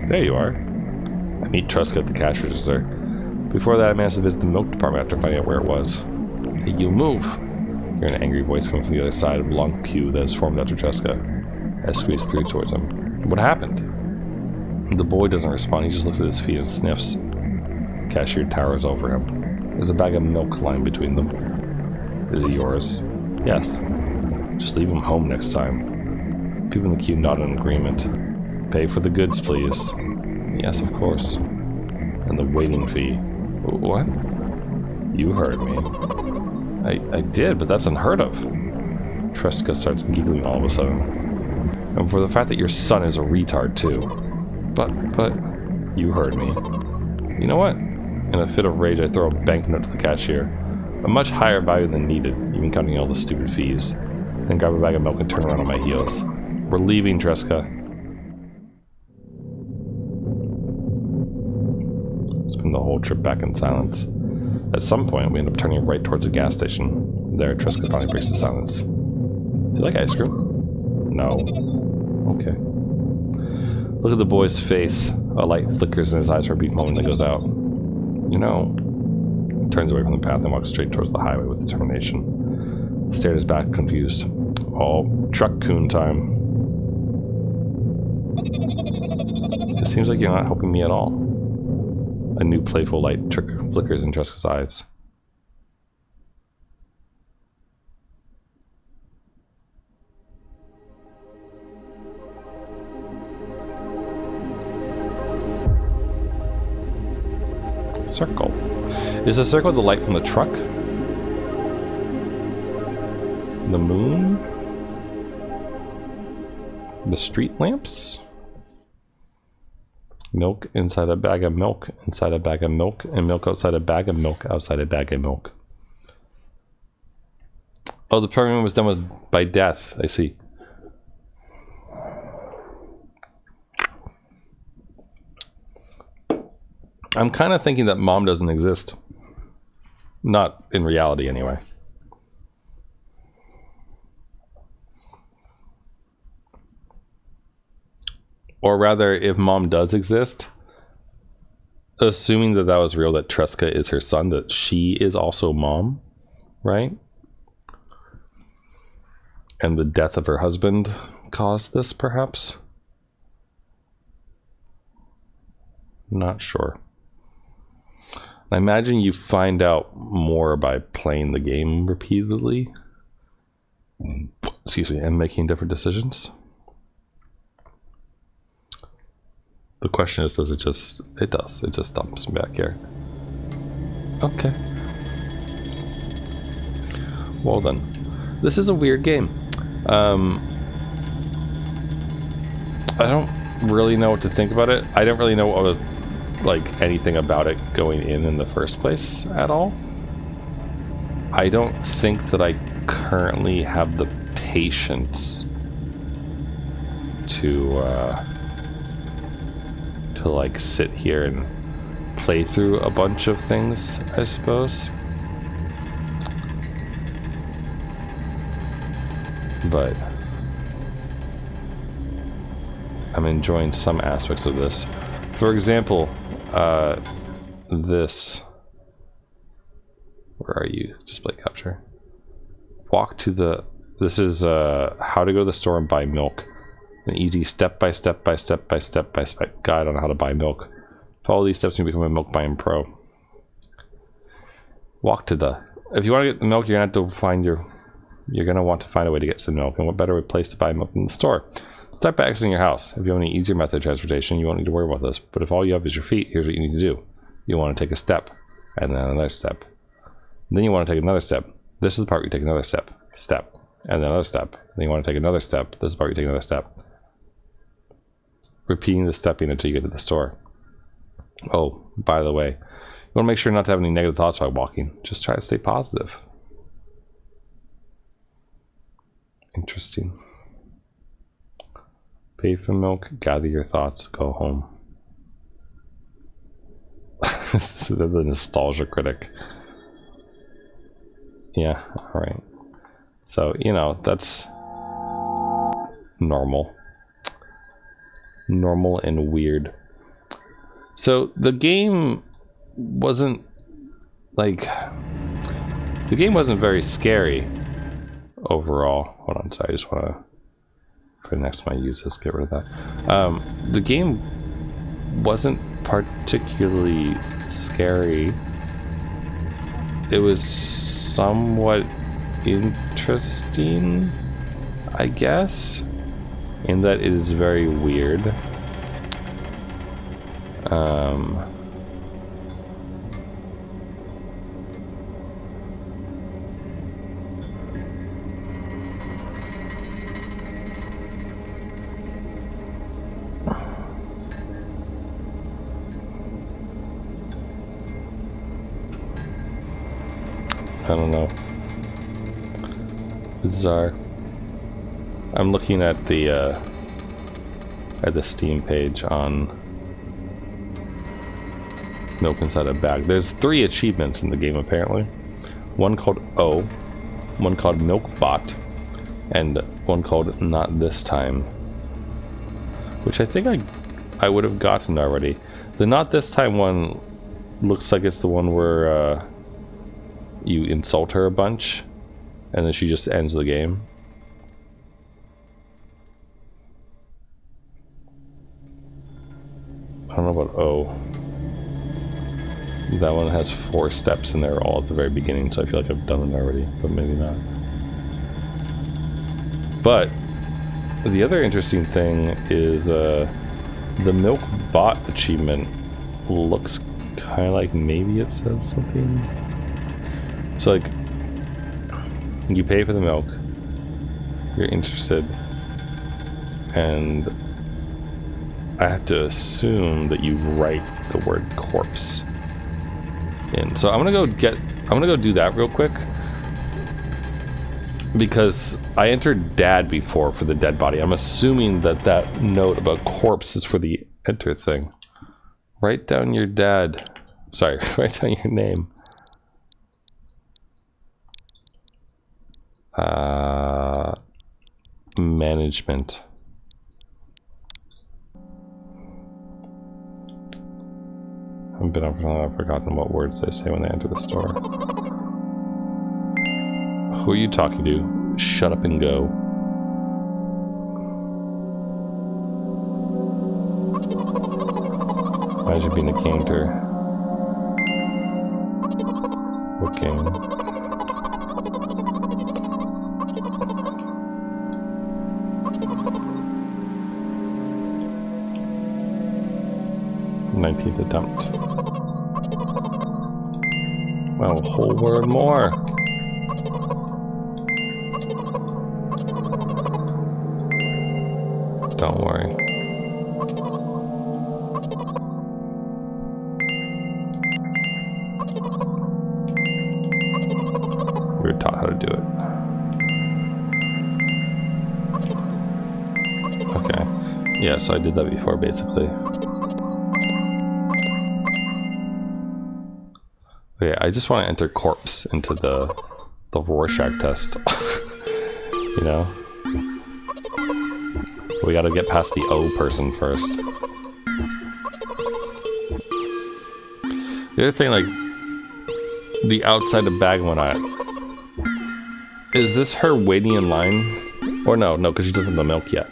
Speaker 1: There you are. I meet Triska at the cash register. Before that, I managed to visit the milk department after finding out where it was. Hey, you move! Hear an angry voice coming from the other side of a long queue that has formed after Triska. I squeeze through towards him. What happened? The boy doesn't respond, he just looks at his feet and sniffs. The cashier towers over him. There's a bag of milk lying between them. Is it yours? Yes. Just leave him home next time. People in the queue nod in agreement. Pay for the goods, please. Yes, of course. And the waiting fee. What? You heard me. I did, but that's unheard of. Triska starts giggling all of a sudden. And for the fact that your son is a retard, too. But, you heard me. You know what? In a fit of rage, I throw a banknote to the cashier. A much higher value than needed, even counting all the stupid fees. Then grab a bag of milk and turn around on my heels. We're leaving, Triska. Spend the whole trip back in silence. At some point, we end up turning right towards a gas station. There, Triska finally breaks the silence. Do you like ice cream? No. Okay. Look at the boy's face. A light flickers in his eyes for a brief moment and then goes out. You know... Turns away from the path and walks straight towards the highway with determination. Stared at his back, confused. Oh, truck coon time. It seems like you're not helping me at all. A new playful light flickers in Triska's eyes. Circle. Is the circle the light from the truck? The moon? The street lamps? Milk inside a bag of milk, inside a bag of milk, and milk outside a bag of milk, outside a bag of milk. Oh, the programming was done by death. I see. I'm kind of thinking that mom doesn't exist. Not in reality, anyway. Or rather, if mom does exist, assuming that that was real, that Triska is her son, that she is also mom, right? And the death of her husband caused this, perhaps? Not sure. I imagine you find out more by playing the game repeatedly. Excuse me, and making different decisions. The question is, does it just... It does. It just dumps me back here. Okay. Well then. This is a weird game. I don't really know what to think about it. I didn't really know what was... like anything about it going in the first place at all. I don't think that I currently have the patience to like sit here and play through a bunch of things, I suppose. But I'm enjoying some aspects of this. For example, this. Where are you? Display capture. Walk to the. This is how to go to the store and buy milk. An easy step by step guide on how to buy milk. Follow these steps and you become a milk buying pro. Walk to the. If you want to get the milk, you're gonna have to find your. You're gonna want to find a way to get some milk, and what better place to buy milk than the store? Start by exiting your house. If you have any easier method of transportation, you won't need to worry about this. But if all you have is your feet, here's what you need to do. You want to take a step, and then another step. And then you want to take another step. This is the part where you take another step, and then another step. Then you want to take another step. This is the part where you take another step. Repeating the stepping until you get to the store. Oh, by the way, you want to make sure not to have any negative thoughts while walking. Just try to stay positive. Interesting. Pay for milk, gather your thoughts, go home. The nostalgia critic. Yeah, alright. So, you know, that's normal. Normal and weird. So, the game wasn't, like... The game wasn't very scary overall. Hold on, sorry, I just want to... For next time I use this, get rid of that. The game wasn't particularly scary. It was somewhat interesting, I guess, in that it is very weird. I don't know. Bizarre. I'm looking at the Steam page on Milk Inside a Bag. There's 3 achievements in the game apparently. One called O, one called Milk Bot, and one called Not This Time. Which I think I would have gotten already. The Not This Time one looks like it's the one where you insult her a bunch and then she just ends the game. I don't know about O. That one has 4 steps and they're all at the very beginning, so I feel like I've done it already, but maybe not. But the other interesting thing is the Milk Bot achievement looks kind of like maybe it says something. So like, you pay for the milk, you're interested, and I have to assume that you write the word corpse in. So I'm gonna go do that real quick, because I entered dad before for the dead body. I'm assuming that note about corpse is for the enter thing. Write down your dad. Sorry, write down your name. Management. I've forgotten what words they say when they enter the store. Who are you talking to? Shut up and go. Imagine being the canter. What game? Nineteenth attempt. Well, a whole word more. Don't worry. We were taught how to do it. Okay. Yeah, so I did that before, basically. Okay, I just want to enter corpse into the Rorschach test. You know? We gotta get past the O person first. The other thing, like, the outside the bag one, is this her waiting in line? Or no, because she doesn't have the milk yet.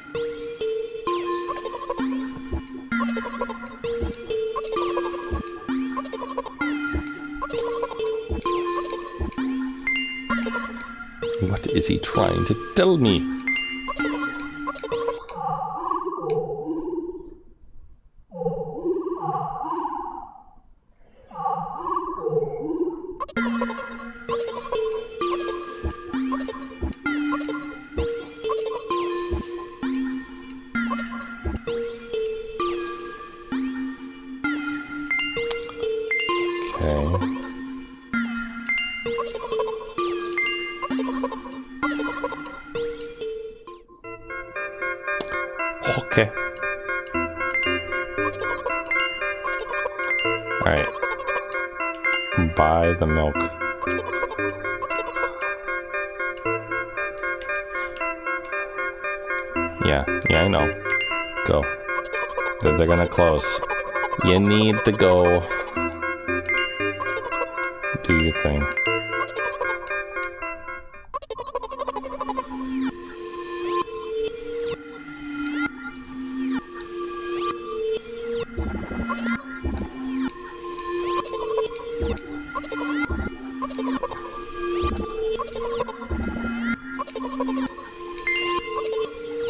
Speaker 1: What is he trying to tell me? Okay. Alright. Buy the milk. Yeah, I know. Go. They're gonna close. You need to go. Do your thing.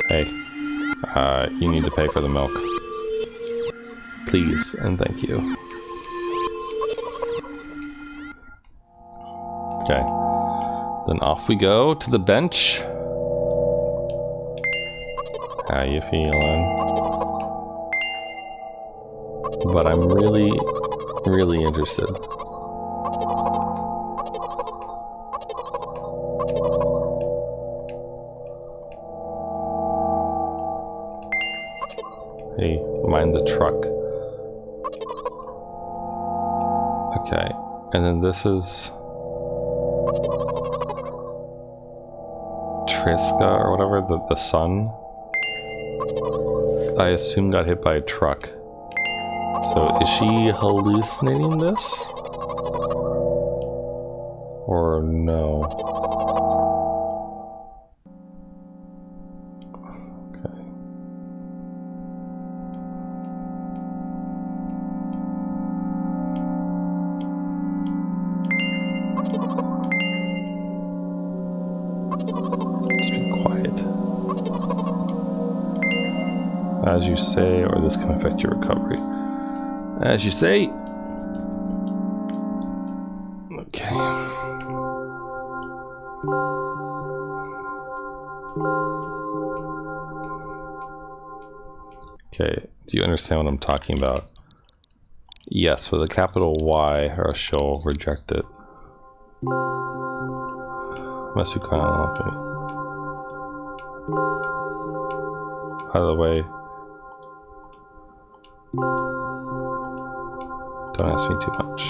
Speaker 1: Hey, you need to pay for the milk. Please, and thank you. Okay, then off we go to the bench. How you feeling? But I'm really interested. Hey, mind the truck. Okay, and then this is Triska or whatever, the sun. I assume got hit by a truck. So is she hallucinating this? Or no? Okay. Let's be quiet. As you say, or this can affect your recovery. As you say. Okay. Okay, do you understand what I'm talking about? Yes, with a capital Y, or else she'll reject it. Unless you kind of love me. By the way, don't ask me too much.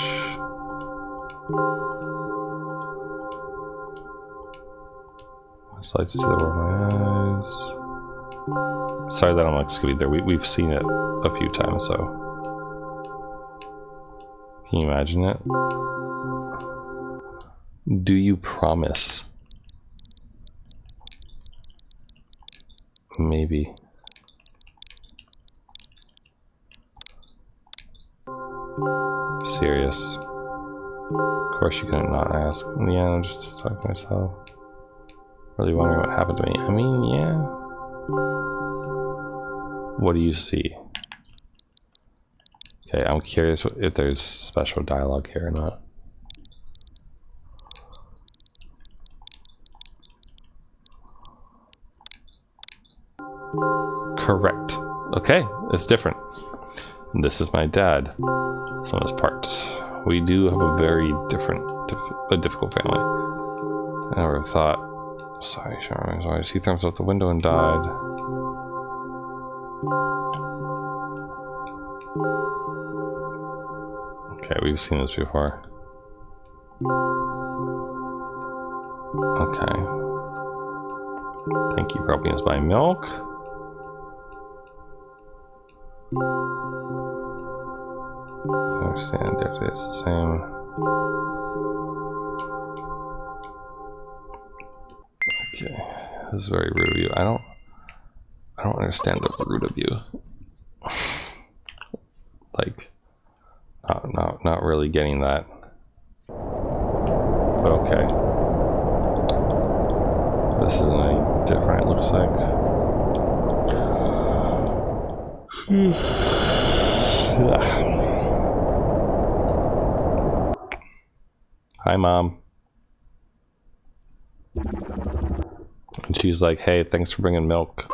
Speaker 1: I just like to see the world of my eyes. Sorry that I'm like Scooby there. We've seen it a few times, so. Can you imagine it? Do you promise? Maybe. Serious. Of course you couldn't not ask. Yeah, I'm just talking to myself. Really wondering what happened to me. I mean, yeah. What do you see? Okay, I'm curious if there's special dialogue here or not. Correct. Okay, it's different. This is my dad. Some of his parts. We do have a very difficult family. I never thought. Sorry, Charmaine. He threw himself out the window and died. Okay, we've seen this before. Okay. Thank you for helping us buy milk. I understand that it's the same. Okay, this is very rude of you. I don't understand the rude of you. Like, not really getting that. But okay. This isn't any different, it looks like. Hi, Mom. And she's like, hey, thanks for bringing milk.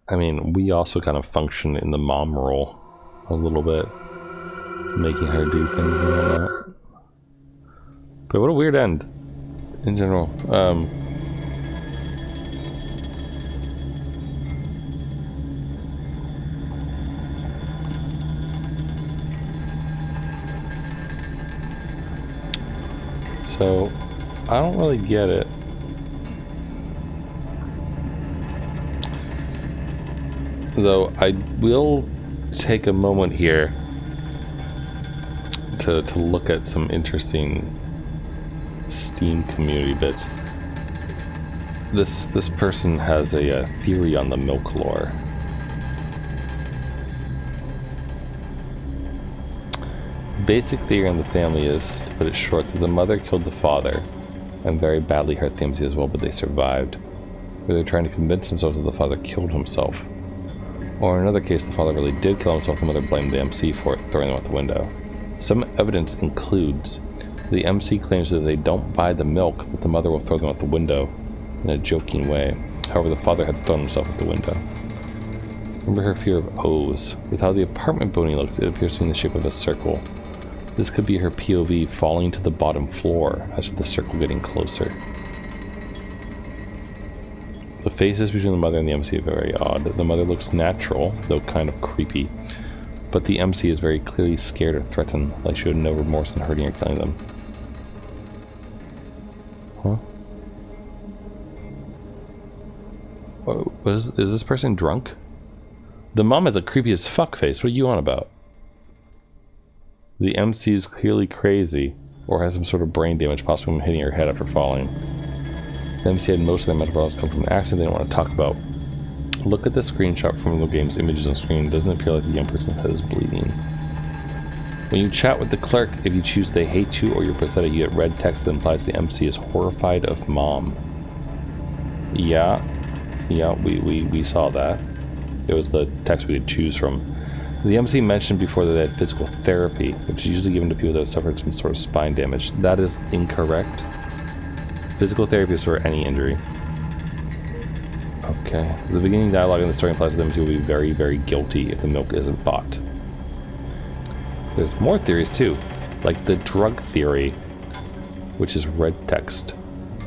Speaker 1: I mean, we also kind of function in the mom role a little bit, making her do things and whatnot. But what a weird end, in general. So, I don't really get it. Though I will take a moment here to look at some interesting Steam community bits. This person has a theory on the milk lore. Basic theory in the family is, to put it short, that the mother killed the father and very badly hurt the MC as well, but they survived. Or they're trying to convince themselves that the father killed himself. Or in another case, the father really did kill himself, the mother blamed the MC for it, throwing him out the window. Some evidence includes the MC claims that if they don't buy the milk, that the mother will throw them out the window, in a joking way. However, the father had thrown himself out the window. Remember her fear of O's. With how the apartment building looks, it appears to be in the shape of a circle. This could be her POV falling to the bottom floor as with the circle getting closer. The faces between the mother and the MC are very odd. The mother looks natural, though kind of creepy. But the MC is very clearly scared or threatened, like she would have no remorse in hurting or killing them. Huh? Is this person drunk? The mom has a creepy as fuck face. What are you on about? The MC is clearly crazy, or has some sort of brain damage, possibly from hitting her head after falling. The MC had most of their mental problems come from an accident they don't want to talk about. Look at the screenshot from the game's images on screen. It doesn't appear like the young person's head is bleeding. When you chat with the clerk, if you choose they hate you or you're pathetic, you get red text that implies the MC is horrified of mom. Yeah, we saw that. It was the text we could choose from. The MC mentioned before that they had physical therapy, which is usually given to people that have suffered some sort of spine damage. That is incorrect. Physical therapy is for any injury. Okay. The beginning dialogue in the story implies that the MC will be very, very guilty if the milk isn't bought. There's more theories too, like the drug theory, which is red text.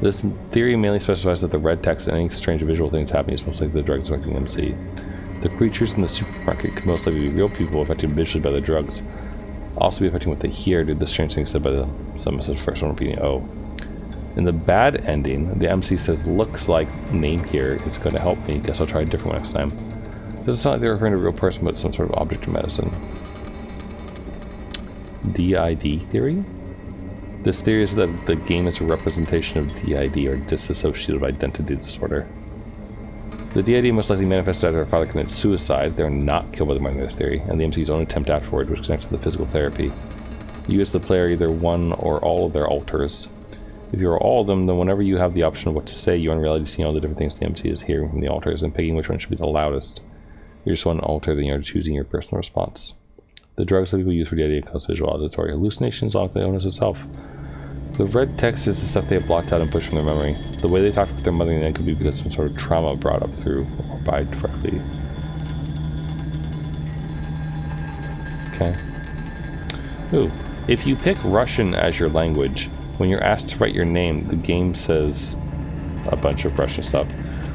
Speaker 1: This theory mainly specifies that the red text and any strange visual things happening is most likely the drugs affecting the MC. The creatures in the supermarket could most likely be real people affected visually by the drugs. Also be affecting what they hear due to the strange things said by the first one repeating O. In the bad ending, the MC says, looks like name here is going to help me. Guess I'll try a different one next time. Doesn't sound like they're referring to a real person, but some sort of object in medicine. DID theory? This theory is that the game is a representation of DID, or dissociative identity disorder. The DID most likely manifests after her father commits suicide. They're not killed by the mother in this theory, and the MC's own attempt afterward, which connects to the physical therapy. You as the player either one or all of their alters. If you are all of them, then whenever you have the option of what to say, you are in reality seeing all the different things the MC is hearing from the alters and picking which one should be the loudest. You're just one alter, then you're choosing your personal response. The drugs that people use for DID cause visual auditory hallucinations along with the illness itself. The red text is the stuff they have blocked out and pushed from their memory. The way they talk with their mother and then could be because some sort of trauma brought up through or by directly. Okay. Ooh. If you pick Russian as your language, when you're asked to write your name, the game says a bunch of Russian stuff,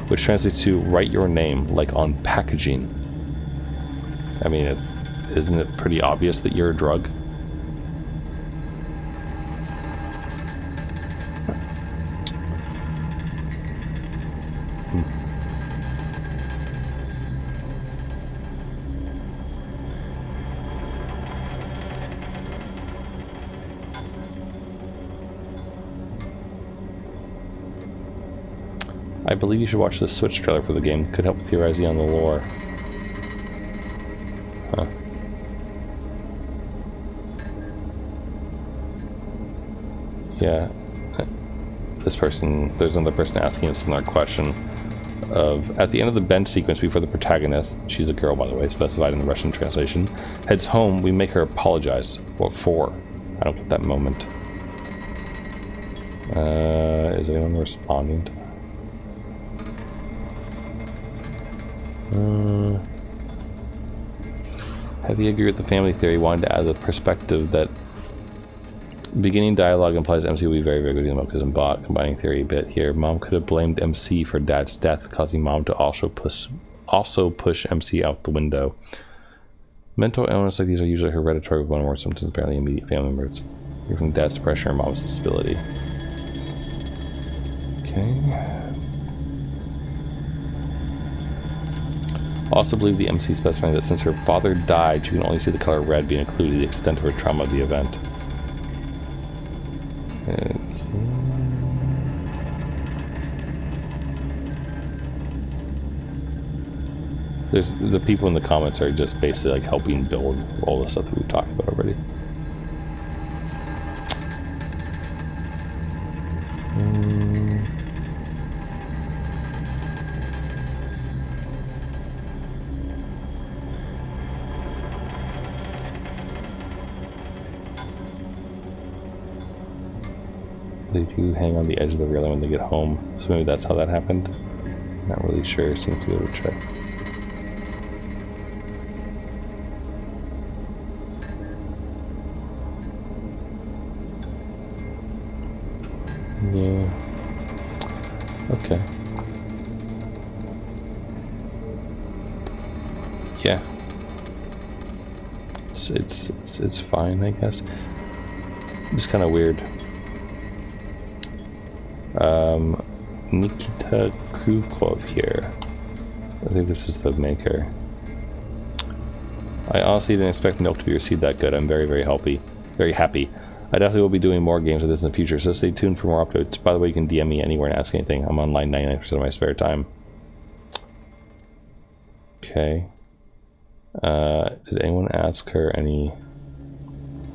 Speaker 1: which translates to write your name, like on packaging. I mean, isn't it pretty obvious that you're a drug? I believe you should watch the Switch trailer for the game. Could help theorize on the lore. Huh. Yeah. There's another person asking a similar question of, at the end of the bench sequence before the protagonist, she's a girl by the way, specified in the Russian translation, heads home, we make her apologize. What for? I don't get that moment. Is anyone responding to that? Heavy agree with the family theory, wanted to add the perspective that beginning dialogue implies MC will be very, very good in the milk isn't bought. Combining theory a bit here. Mom could have blamed MC for dad's death, causing mom to also push MC out the window. Mental illness like these are usually hereditary with one or more symptoms, apparently immediate family members. You're from dad's depression or mom's disability. Okay. Also believe the MC specifying that since her father died, she can only see the color red being included to the extent of her trauma of the event. Okay. There's the people in the comments are just basically like helping build all the stuff that we've talked about already. They do hang on the edge of the railing when they get home, so maybe that's how that happened. Not really sure. Seems to be able to check. Yeah. Okay. Yeah. It's fine, I guess. It's kind of weird. Nikita Kruvkov here. I think this is the maker. I honestly didn't expect Milk to be received that good. I'm very, very happy. Very happy. I definitely will be doing more games like this in the future, so stay tuned for more updates. By the way, you can DM me anywhere and ask anything. I'm online 99% of my spare time. Okay. Did anyone ask her any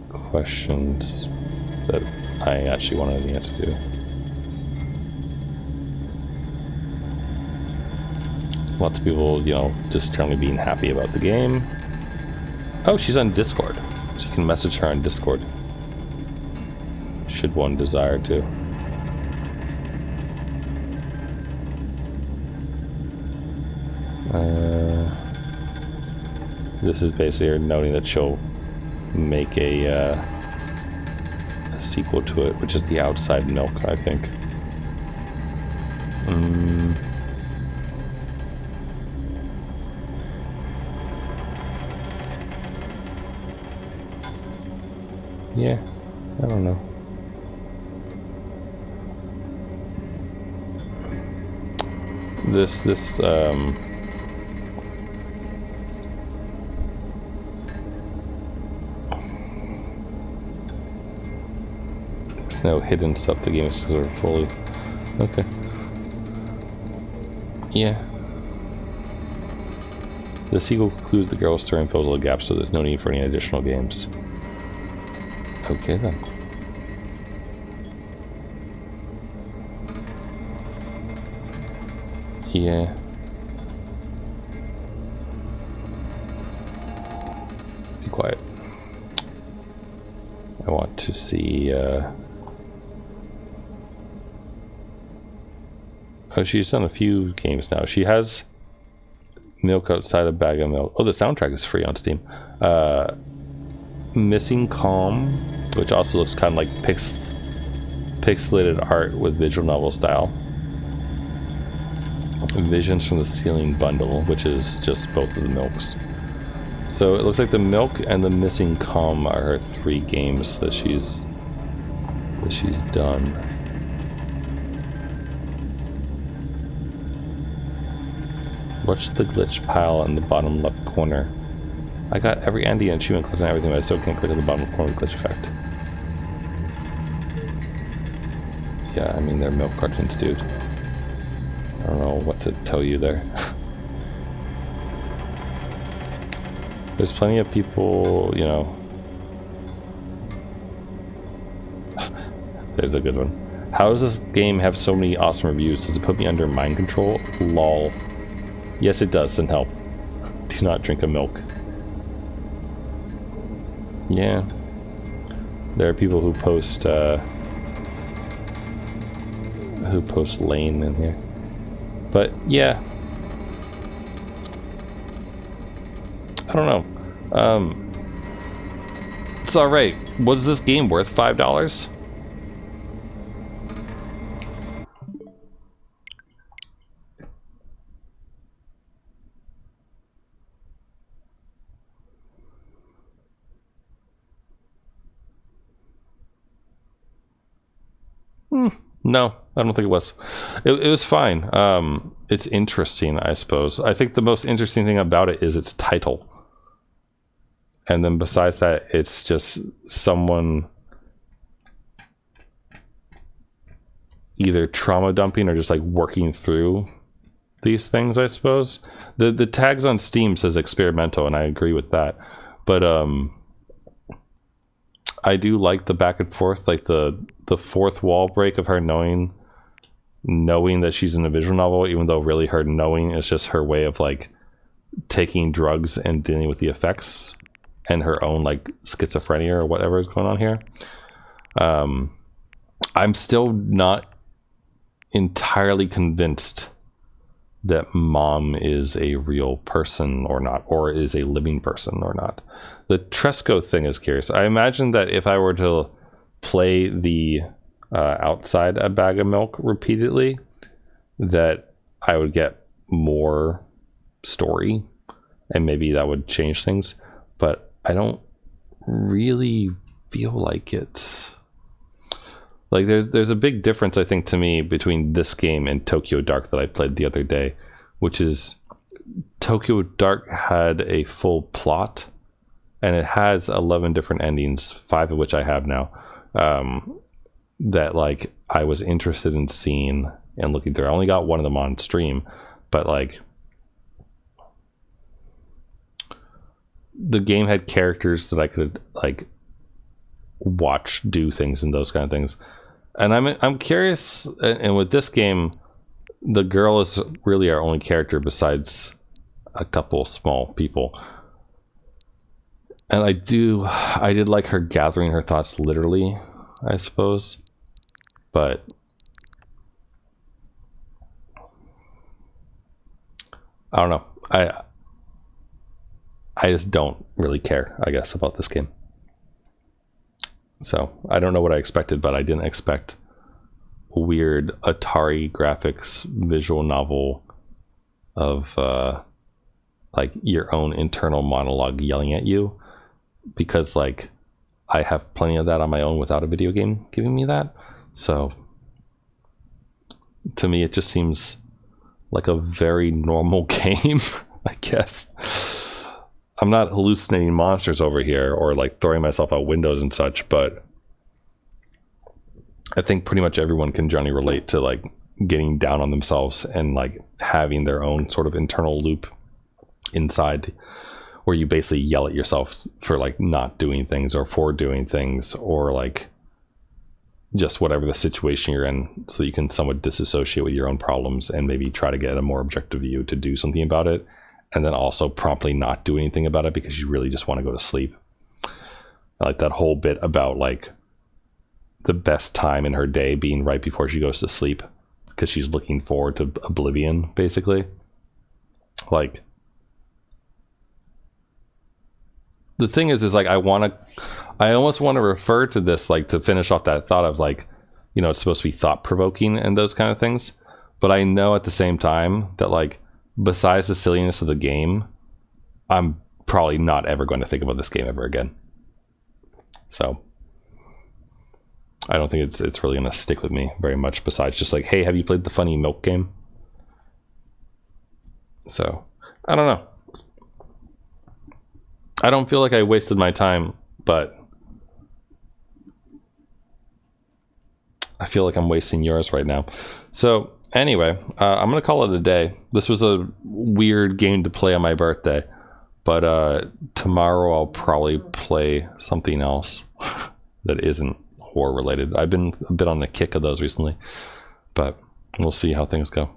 Speaker 1: questions that I actually wanted the answer to? Lots of people, you know, just generally being happy about the game. Oh, she's on Discord, so you can message her on Discord. Should one desire to. This is basically her noting that she'll make a sequel to it, which is the Outside Milk, I think. Yeah, I don't know. There's no hidden stuff. The game is sort of fully okay. Yeah. The sequel concludes the girl's story and fills all the gaps, so there's no need for any additional games. Okay then. Yeah. Be quiet. I want to see, oh, she's done a few games now. She has Milk Outside a Bag of Milk. Oh, the soundtrack is free on Steam. Missing Calm, which also looks kind of like pixelated art with visual novel style. Visions from the Ceiling bundle, which is just both of the Milks. So it looks like the Milk and the Missing Calm are her 3 games that she's done. Watch the glitch pile in the bottom left corner. I got every Andy and achievement click and everything, but I still can't click on the bottom corner glitch effect. Yeah, I mean, they're Milk cartoons, dude. I don't know what to tell you there. There's plenty of people, you know. There's a good one. How does this game have so many awesome reviews? Does it put me under mind control? Lol. Yes, it does. Send help. Do not drink a milk. Yeah. There are people who post lane in here. But yeah. I don't know. It's alright. Was this game worth $5? No, I don't think it was. It was fine. It's interesting, I suppose. I think the most interesting thing about it is its title. And then besides that, it's just someone either trauma dumping or just like working through these things, I suppose. The tags on Steam says experimental, and I agree with that. But I do like the back and forth, like the fourth wall break of her knowing that she's in a visual novel, even though really her knowing is just her way of like taking drugs and dealing with the effects and her own like schizophrenia or whatever is going on here. I'm still not entirely convinced that Mom is a real person or not, or is a living person or not. The Tresco thing is curious. I imagine that if I were to play the outside a bag of milk repeatedly, that I would get more story, and maybe that would change things, but I don't really feel like it. Like there's a big difference, I think, to me between this game and Tokyo Dark that I played the other day, which is Tokyo Dark had a full plot, and it has 11 different endings, 5 of which I have now, that like I was interested in seeing and looking through. I only got one of them on stream, but like the game had characters that I could like watch do things and those kind of things. And I'm curious, and with this game, the girl is really our only character besides a couple small people. And I did like her gathering her thoughts literally, I suppose. But I don't know. I just don't really care, I guess, about this game. So I don't know what I expected, but I didn't expect weird Atari graphics visual novel of like your own internal monologue yelling at you, because like I have plenty of that on my own without a video game giving me that. So to me, it just seems like a very normal game, I guess. I'm not hallucinating monsters over here or like throwing myself out windows and such, but I think pretty much everyone can generally relate to like getting down on themselves and like having their own sort of internal loop inside where you basically yell at yourself for like not doing things or for doing things, or like just whatever the situation you're in, so you can somewhat disassociate with your own problems and maybe try to get a more objective view to do something about it, and then also promptly not do anything about it because you really just want to go to sleep. I like that whole bit about like the best time in her day being right before she goes to sleep because she's looking forward to oblivion, basically. Like, the thing is like I almost want to refer to this, like, to finish off that thought of like, you know, it's supposed to be thought-provoking and those kind of things, but I know at the same time that like, besides the silliness of the game, I'm probably not ever going to think about this game ever again. So I don't think it's really going to stick with me very much, besides just like, hey, have you played the funny milk game? So I don't know. I don't feel like I wasted my time, but I feel like I'm wasting yours right now. So anyway, I'm going to call it a day. This was a weird game to play on my birthday, but tomorrow I'll probably play something else that isn't horror related. I've been a bit on the kick of those recently, but we'll see how things go.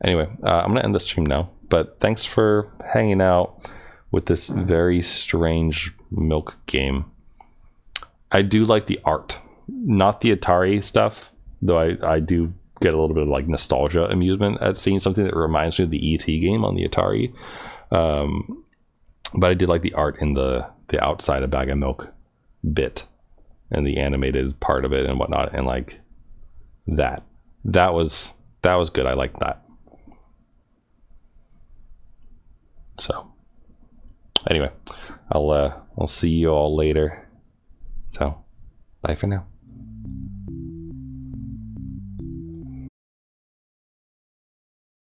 Speaker 1: Anyway, I'm going to end the stream now, but thanks for hanging out with this very strange milk game. I do like the art, not the Atari stuff, though I do get a little bit of like nostalgia amusement at seeing something that reminds me of the ET game on the Atari. But I did like the art in the outside a bag of milk bit and the animated part of it and whatnot, and like that was good. I liked that. So anyway, I'll see you all later. So bye for now.